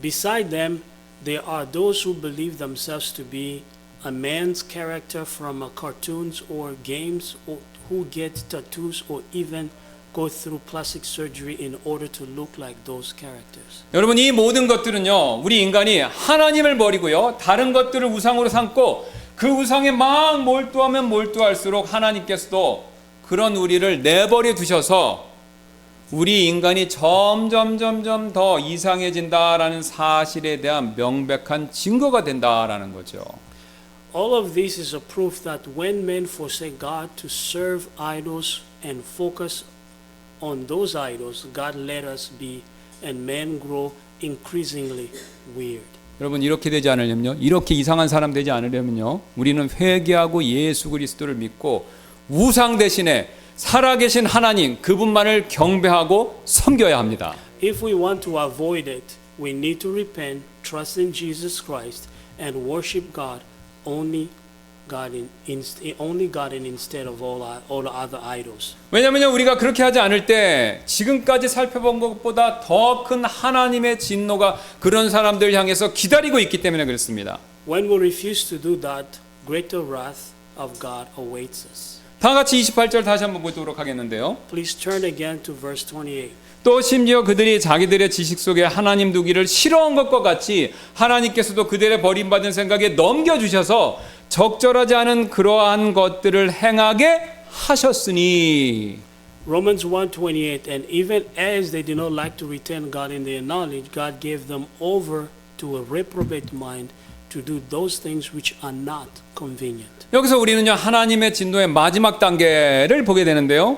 Beside them, there are those who believe themselves to be a man's character from cartoons or games, or who get tattoos or even go through plastic surgery in order to look like those characters. 여러분 이 모든 것들은요, 우리 인간이 하나님을 버리고요, 다른 것들을 우상으로 삼고 그 우상에 막 몰두하면 몰두할수록 하나님께서도 그런 우리를 내버려 두셔서 우리 인간이 점점 더 이상해진다라는 사실에 대한 명백한 증거가 된다라는 거죠. All of this is a proof that when men forsake God to serve idols and focus on those idols, God let us be, and men grow increasingly weird. 여러분 이렇게 되지 않으려면요, 이렇게 이상한 사람 되지 않으려면요, 우리는 회개하고 예수 그리스도를 믿고 우상 대신에 살아계신 하나님 그분만을 경배하고 섬겨야 합니다. If we want to avoid it, we need to repent, trust in Jesus Christ, and worship God only God instead of all other idols. 왜냐하면 우리가 그렇게 하지 않을 때 지금까지 살펴본 것보다 더 큰 하나님의 진노가 그런 사람들 향해서 기다리고 있기 때문에 그렇습니다. When we refuse to do that, greater wrath of God awaits us. 다 같이 28절 다시 한번 보도록 하겠는데요. Please turn again to verse 28. 또 심지어 그들이 자기들의 지식 속에 하나님 두기를 싫어한 것과 같이 하나님께서도 그들의 버림받은 생각에 넘겨주셔서 적절하지 않은 그러한 것들을 행하게 하셨으니. Romans 1:28, and even as they did not like to retain God in their knowledge, God gave them over to a reprobate mind to do those things which are not convenient. 여기서 우리는요 하나님의 진노의 마지막 단계를 보게 되는데요.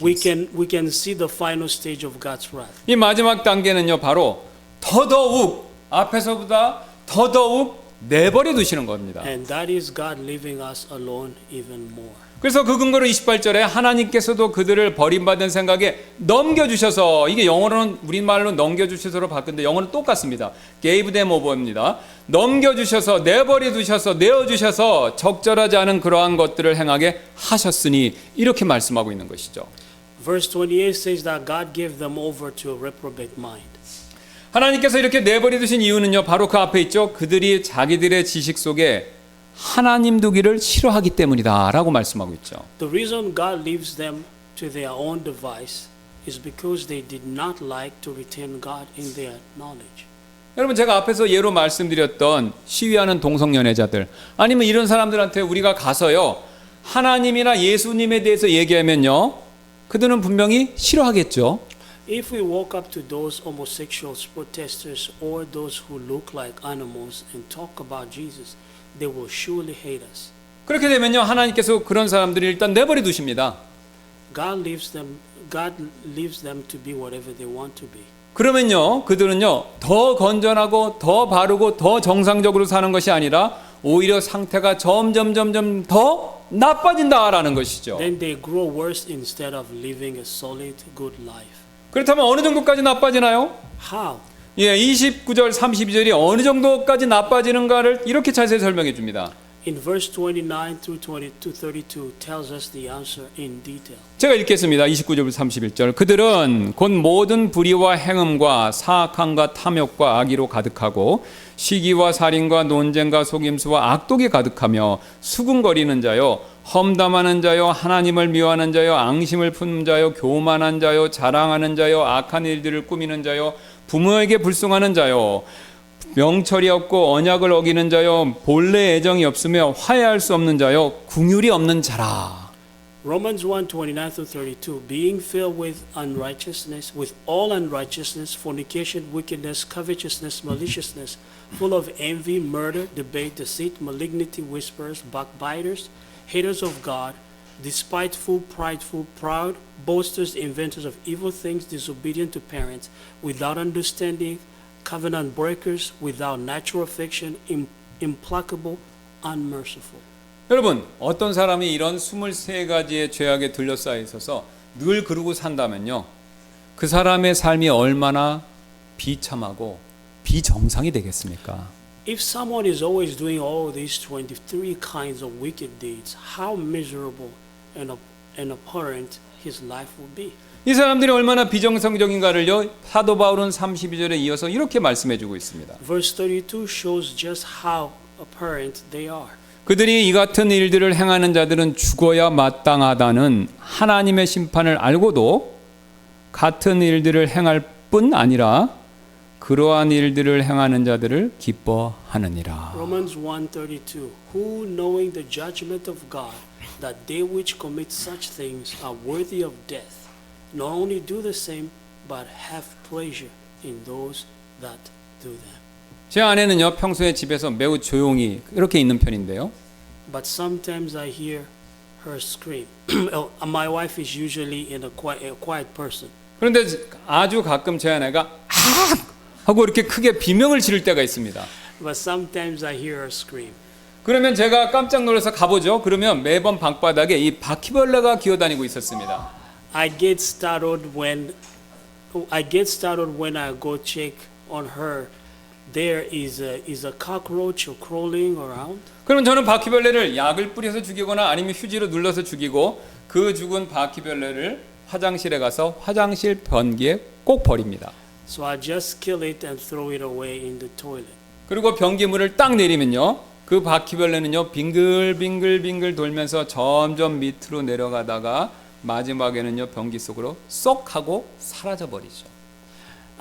we can see the final stage of God's wrath. 이 마지막 단계는요, 바로 더더욱 앞에서보다 더더욱 내버려 두시는 겁니다. And that is God leaving us alone even more. 그래서 그 근거로 28절에 하나님께서도 그들을 버림받은 생각에 넘겨주셔서, 이게 영어로는 우리말로 넘겨주셔서로 바꾼데 영어는 똑같습니다. gave them over입니다. 넘겨주셔서, 내버려 두셔서, 내어주셔서 적절하지 않은 그러한 것들을 행하게 하셨으니, 이렇게 말씀하고 있는 것이죠. Verse 28 says that God gave them over to a reprobate mind. 하나님께서 이렇게 내버려 두신 이유는요, 바로 그 앞에 있죠. 그들이 자기들의 지식 속에 하나님 두기를 싫어하기 때문이다 라고 말씀하고 있죠. The reason God leaves them to their own device is because they did not like to retain God in their knowledge. 여러분, 제가 앞에서 예로 말씀드렸던 시위하는 동성연애자들, 아니면 이런 사람들한테 우리가 가서요, 하나님이나 예수님에 대해서 얘기하면요, 그들은 분명히 싫어하겠죠. If we walk up to those homosexual protesters or those who look like animals and talk about Jesus, they will surely hate us. 그렇게 되면요, 하나님께서 그런 사람들을 일단 내버려 두십니다. God leaves them to be whatever they want to be. 그러면요, 그들은요, 더 건전하고 더 바르고 더 정상적으로 사는 것이 아니라 오히려 상태가 점점 더 나빠진다라는 것이죠. Then they grow worse instead of living a solid, good life. 그렇다면 어느 정도까지 나빠지나요? How? 예, 29절, 32절이 어느 정도까지 나빠지는가를 이렇게 자세히 설명해 줍니다. In verse 29 through 32 tells us the answer in detail. 제가 읽겠습니다. 29절, 31절. 그들은 곧 모든 불의와 행음과 사악함과 탐욕과 악의로 가득하고 시기와 살인과 논쟁과 속임수와 악독이 가득하며 수군거리는 자요, 험담하는 자요, 하나님을 미워하는 자요, 앙심을 품는 자요, 교만한 자요, 자랑하는 자요, 악한 일들을 꾸미는 자요, 부모에게 불송하는 자요, 명철이 없고 언약을 어기는 자요, 본래 애정이 없으며 화해할 수 없는 자요, 긍휼이 없는 자라. Romans 1:29 through 32, being filled with unrighteousness, with all unrighteousness, fornication, wickedness, covetousness, maliciousness, full of envy, murder, debate, deceit, malignity, whisperers, backbiters, haters of God, despiteful, prideful, proud, boasters, inventors of evil things, disobedient to parents, without understanding, covenant breakers, without natural affection, implacable, unmerciful. 여러분, 어떤 사람이 이런 23가지의 죄악에 둘러싸여 있어서 늘 그러고 산다면요, 그 사람의 삶이 얼마나 비참하고 비정상이 되겠습니까? If someone is always doing all these 23 kinds of wicked deeds, how miserable and abhorrent his life will be. 이 사람들이 얼마나 비정상적인가를요, 사도 바울은 32절에 이어서 이렇게 말씀해 주고 있습니다. Verse 32 shows just how apparent they are. 그들이 이 같은 일들을 행하는 자들은 죽어야 마땅하다는 하나님의 심판을 알고도 같은 일들을 행할 뿐 아니라 그러한 일들을 행하는 자들을 기뻐하느니라. Romans 1:32, who knowing the judgment of God, that they which commit such things are worthy of death, not only do the same, but have pleasure in those that do them. 제 아내는요, 평소에 집에서 매우 조용히 이렇게 있는 편인데요. But sometimes I hear her scream. My wife is usually a quiet person. 그런데 아주 가끔 제 아내가 하고 이렇게 크게 비명을 지를 때가 있습니다. But sometimes I hear her scream. 그러면 제가 깜짝 놀라서 가보죠. 그러면 매번 방바닥에 이 바퀴벌레가 기어다니고 있었습니다. I get startled when I go check on her. There is a cockroach crawling around. 그럼 저는 바퀴벌레를 약을 뿌려서 죽이거나 아니면 휴지로 눌러서 죽이고 그 죽은 바퀴벌레를 화장실에 가서 화장실 변기에 꼭 버립니다. So I just kill it and throw it away in the toilet. 그리고 변기물을 딱 내리면요, 그 바퀴벌레는요 빙글빙글 돌면서 점점 밑으로 내려가다가 마지막에는요 변기 속으로 쏙 하고 사라져 버리죠.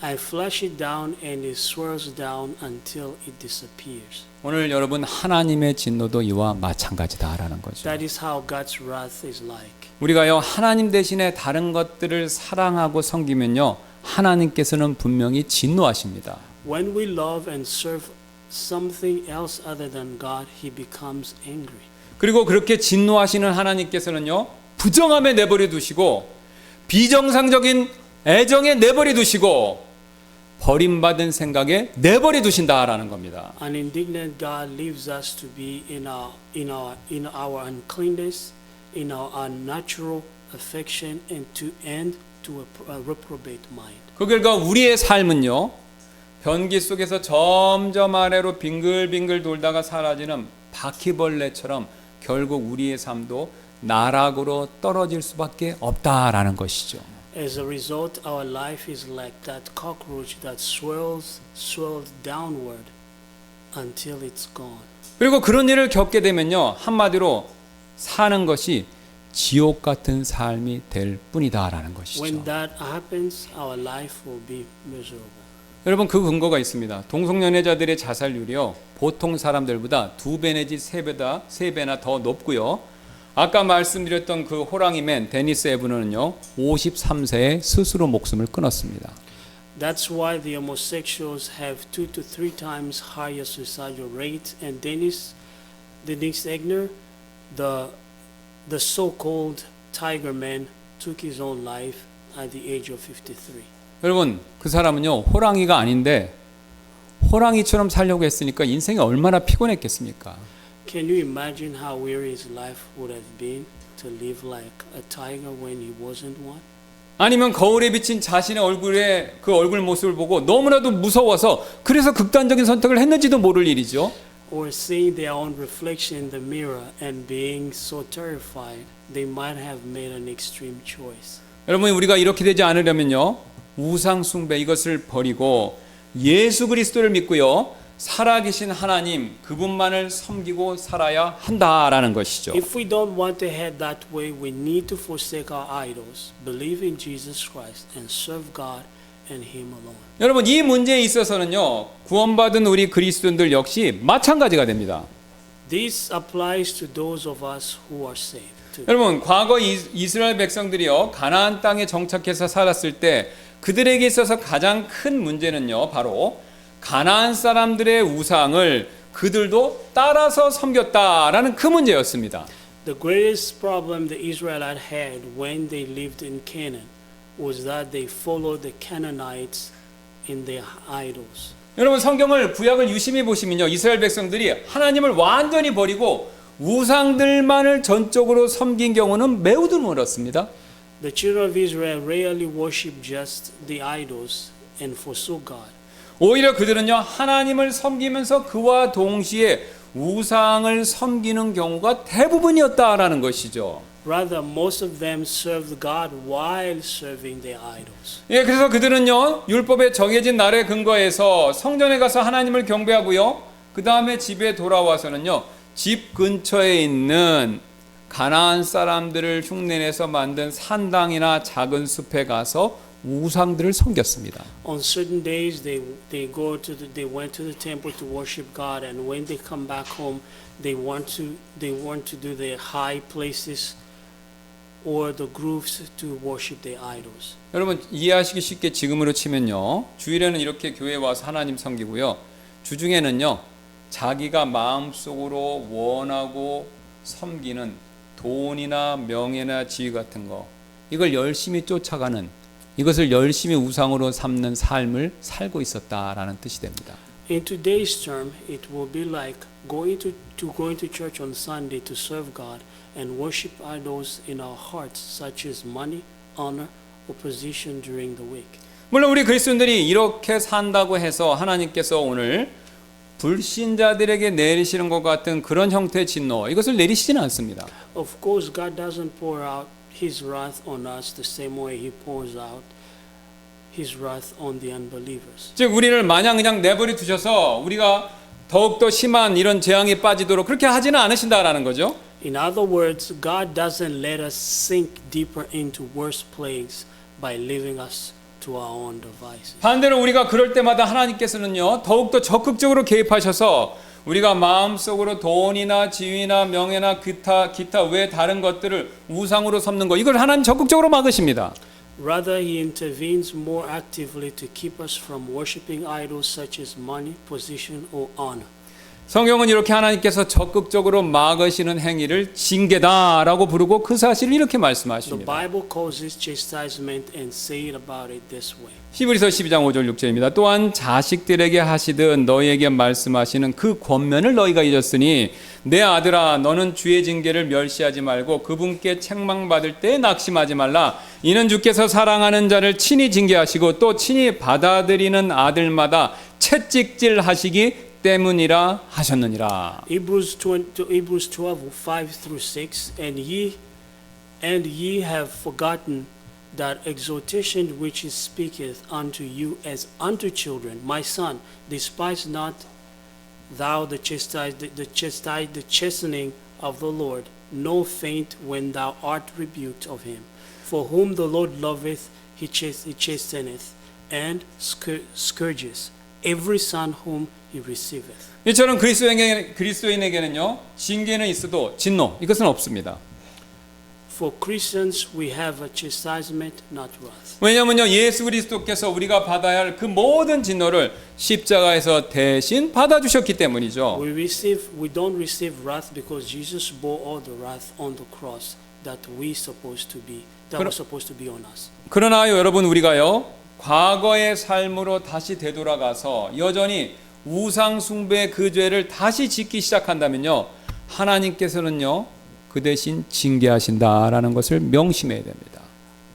I flush it down and it swirls down until it disappears. 오늘 여러분, 하나님의 진노도 이와 마찬가지다라는 거죠. That is how God's wrath is like. 우리가요 하나님 대신에 다른 것들을 사랑하고 섬기면요 하나님께서는 분명히 진노하십니다. When we love and serve something else other than God, He becomes angry. 그리고 그렇게 진노하시는 하나님께서는요 부정함에 내버려 두시고 비정상적인 애정에 내버려 두시고 버림받은 생각에 내버려 두신다라는 겁니다. An indignant God leaves us to be in our uncleanness, in our unnatural affection, and to a reprobate mind. 그 결과 우리의 삶은요, 변기 속에서 점점 아래로 빙글빙글 돌다가 사라지는 바퀴벌레처럼 결국 우리의 삶도 나락으로 떨어질 수밖에 없다라는 것이죠. As a result, our life is like that cockroach that swirls downward until it's gone. 그리고 그런 일을 겪게 되면요, 한마디로 사는 것이 지옥 같은 삶이 될 뿐이다라는 것이죠. When that happens, our life will be miserable. 여러분, 그 근거가 있습니다. 동성연애자들의 자살률이요, 보통 사람들보다 2배 내지 3배나 더 높고요. 아까 말씀드렸던 그 호랑이맨 데니스 에브는요, 53세에 스스로 목숨을 끊었습니다. That's why the homosexuals have 2 to 3 times higher suicidal rate. And Dennis Egner, the so-called Tiger Man, took his own life at the age of 53. 여러분, 그 사람은요, 호랑이가 아닌데 호랑이처럼 살려고 했으니까 인생이 얼마나 피곤했겠습니까? Can you imagine how weary his life would have been to live like a tiger when he wasn't one? 아니면 거울에 비친 자신의 얼굴에 그 얼굴 모습을 보고 너무나도 무서워서 그래서 극단적인 선택을 했는지도 모를 일이죠. Or seeing their own reflection in the mirror and being so terrified, they might have made an extreme choice. 여러분, 우리가 이렇게 되지 않으려면요, 우상 숭배 이것을 버리고 예수 그리스도를 믿고요, 살아계신 하나님 그분만을 섬기고 살아야 한다라는 것이죠. If we don't want to head that way, we need to forsake our idols, believe in Jesus Christ, and serve God and Him alone. 여러분, 이 문제에 있어서는요, 구원받은 우리 그리스도인들 역시 마찬가지가 됩니다. This applies to those of us who are saved too. 여러분, 과거 이스라엘 백성들이요, 가나안 땅에 정착해서 살았을 때 그들에게 있어서 가장 큰 문제는요, 바로 가나안 사람들의 우상을 그들도 따라서 섬겼다라는 그 문제였습니다. The greatest problem the Israelites had when they lived in Canaan was that they followed the Canaanites in their idols. 여러분, 성경을 구약을 유심히 보시면요, 이스라엘 백성들이 하나님을 완전히 버리고 우상들만을 전적으로 섬긴 경우는 매우 드물었습니다. The children of Israel rarely worshiped just the idols and forsook God. 오히려 그들은요, 하나님을 섬기면서 그와 동시에 우상을 섬기는 경우가 대부분이었다라는 것이죠. Rather, most of them served God while serving their idols. 예, 그래서 그들은요, 율법에 정해진 날에 근거해서 성전에 가서 하나님을 경배하고요, 그 다음에 집에 돌아와서는요, 집 근처에 있는 가나안 사람들을 흉내내서 만든 산당이나 작은 숲에 가서 우상들을 섬겼습니다. On certain days, they went to the temple to worship God, and when they come back home, they want to do the high places or the groves to worship their idols. 여러분, 이해하시기 쉽게 지금으로 치면요, 주일에는 이렇게 교회에 와서 하나님 섬기고요, 주중에는요, 자기가 마음속으로 원하고 섬기는 돈이나 명예나 지위 같은 거, 이걸 열심히 쫓아가는, 이것을 열심히 우상으로 삼는 삶을 살고 있었다라는 뜻이 됩니다. In today's term, it will be like going to church on Sunday to serve God and worship idols in our hearts, such as money, honor, or position during the week. 물론 우리 그리스도인들이 이렇게 산다고 해서 하나님께서 오늘 불신자들에게 내리시는 것 같은 그런 형태의 진노, 이것을 내리시지는 않습니다. Of course, God doesn't pour out His wrath on us the same way He pours out His wrath on the unbelievers. 즉 우리를 마냥 그냥 내버려 두셔서 우리가 더욱더 심한 이런 재앙에 빠지도록 그렇게 하지는 않으신다라는 거죠. In other words, God doesn't let us sink deeper into worse plagues by leaving us to our own devices. 반대로 우리가 그럴 때마다 하나님께서는요, 더욱더 적극적으로 개입하셔서 우리가 마음속으로 돈이나 지위나 명예나 기타 외 다른 것들을 우상으로 섬는 거, 이걸 하나님 적극적으로 막으십니다. Rather, He intervenes more actively to keep us from worshiping idols such as money, position, or honor. 성경은 이렇게 하나님께서 적극적으로 막으시는 행위를 징계다라고 부르고 그 사실을 이렇게 The 말씀하십니다. Bible calls this chastisement and say it about it this way. 히브리서 12장 5절 6절입니다. 또한 자식들에게 하시듯 너희에게 말씀하시는 그 권면을 너희가 잊었으니 내 아들아 너는 주의 징계를 멸시하지 말고 그분께 책망받을 때에 낙심하지 말라. 이는 주께서 사랑하는 자를 친히 징계하시고 또 친히 받아들이는 아들마다 채찍질하시기 때문이라 하셨느니라. Hebrews 12, 5 through 6, and ye have forgotten that exhortation which he speaketh unto you as unto children. My son, despise not thou the chastening of the Lord, no faint when thou art rebuked of him. For whom the Lord loveth, he chasteneth, and scourges every son whom he receiveth. 이처럼 그리스도인에게는요 징계는 있어도 진노 이것은 없습니다. For Christians, we have a chastisement, not wrath. 왜냐하면요 예수 그리스도께서 우리가 받아야 할 그 모든 진노를 십자가에서 대신 받아주셨기 때문이죠. We don't receive wrath because Jesus bore all the wrath on the cross that was supposed to be on us. 그러나 여러분 우리가요 과거의 삶으로 다시 되돌아가서 여전히 우상 숭배의 그 죄를 다시 짓기 시작한다면요 하나님께서는요 그 대신 징계하신다라는 것을 명심해야 됩니다.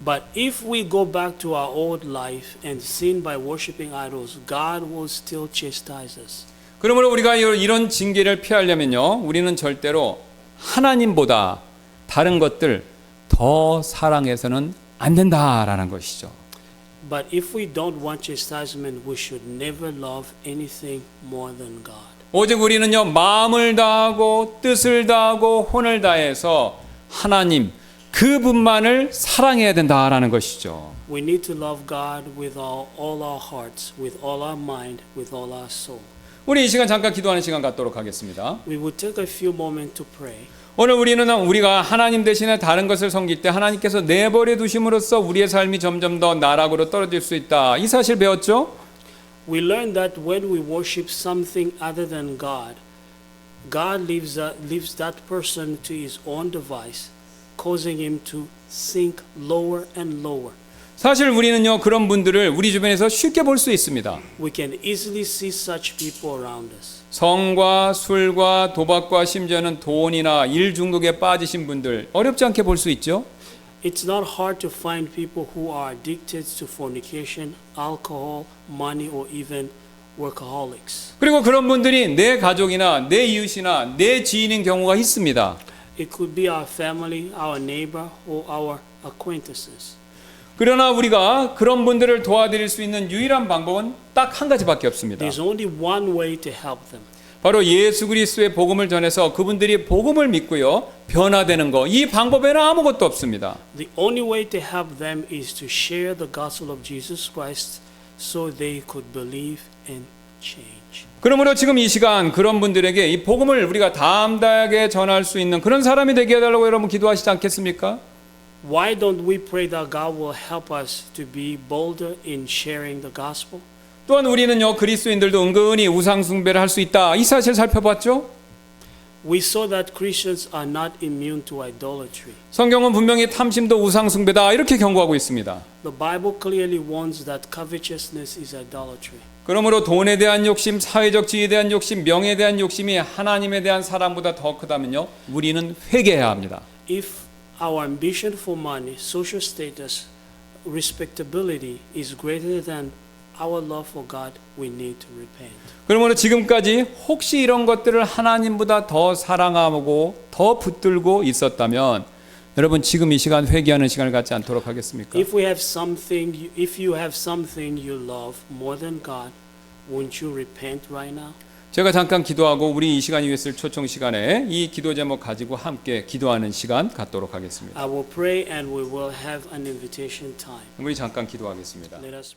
But if we go back to our old life and sin by worshiping idols, God will still chastise us. 그러므로 우리가 이런 징계를 피하려면요 우리는 절대로 하나님보다 다른 것들 더 사랑해서는 안 된다라는 것이죠. But if we don't want chastisement, we should never love anything more than God. 오직 우리는요 마음을 다하고 뜻을 다하고 혼을 다해서 하나님 그분만을 사랑해야 된다라는 것이죠. We need to love God with all our hearts, with all our mind, with all our soul. 우리 이 시간 잠깐 기도하는 시간 갖도록 하겠습니다. We will take a few moments to pray. 오늘 우리가 하나님 대신에 다른 것을 섬길 때 하나님께서 내버려 두심으로써 우리의 삶이 점점 더 나락으로 떨어질 수 있다. 이 사실 배웠죠? We learn that when we worship something other than God, God leaves that person to his own device, causing him to sink lower and lower. 사실 우리는요 그런 분들을 우리 주변에서 쉽게 볼 수 있습니다. We can easily see such people around us. 성과 술과 도박과 심지어는 돈이나 일 중독에 빠지신 분들 어렵지 않게 볼 수 있죠. It's not hard to find people who are addicted to fornication, alcohol, money, or even workaholics. 그리고 그런 분들이 내 가족이나 내 이웃이나 내 지인인 경우가 있습니다. It could be our family, our neighbor, or our acquaintances. 그러나 우리가 그런 분들을 도와드릴 수 있는 유일한 방법은 딱 한 가지밖에 없습니다. There's only one way to help them. 바로 예수 그리스도의 복음을 전해서 그분들이 복음을 믿고요 변화되는 거 이 방법에는 아무것도 없습니다. The only way to help them is to share the gospel of Jesus Christ so they could believe and change. 그러므로 지금 이 시간 그런 분들에게 이 복음을 우리가 담대하게 전할 수 있는 그런 사람이 되게 해달라고 여러분 기도하시지 않겠습니까? Why don't we pray that God will help us to be bolder in sharing the gospel? 또한 우리는요 그리스도인들도 은근히 우상 숭배를 할 수 있다. 이 사실 살펴봤죠? We saw that Christians are not immune to idolatry. 성경은 분명히 탐심도 우상 숭배다 이렇게 경고하고 있습니다. The Bible clearly warns that covetousness is idolatry. 그러므로 돈에 대한 욕심, 사회적 지위에 대한 욕심, 명예에 대한 욕심이 하나님에 대한 사랑보다 더 크다면요 우리는 회개해야 합니다. If our ambition for money, social status, respectability is greater than our love for God, we need to repent. 그러므로 지금까지 혹시 이런 것들을 하나님보다 더 사랑하고 더 붙들고 있었다면 여러분 지금 이 시간 회개하는 시간을 갖지 않도록 하겠습니까? If you have something you love more than God, won't you repent right now? 제가 잠깐 기도하고 우리 이 시간 위에 쓸 초청 시간에 이 기도 제목 가지고 함께 기도하는 시간 갖도록 하겠습니다. I will pray and we will have an invitation time. 우리 잠깐 기도하겠습니다. Let us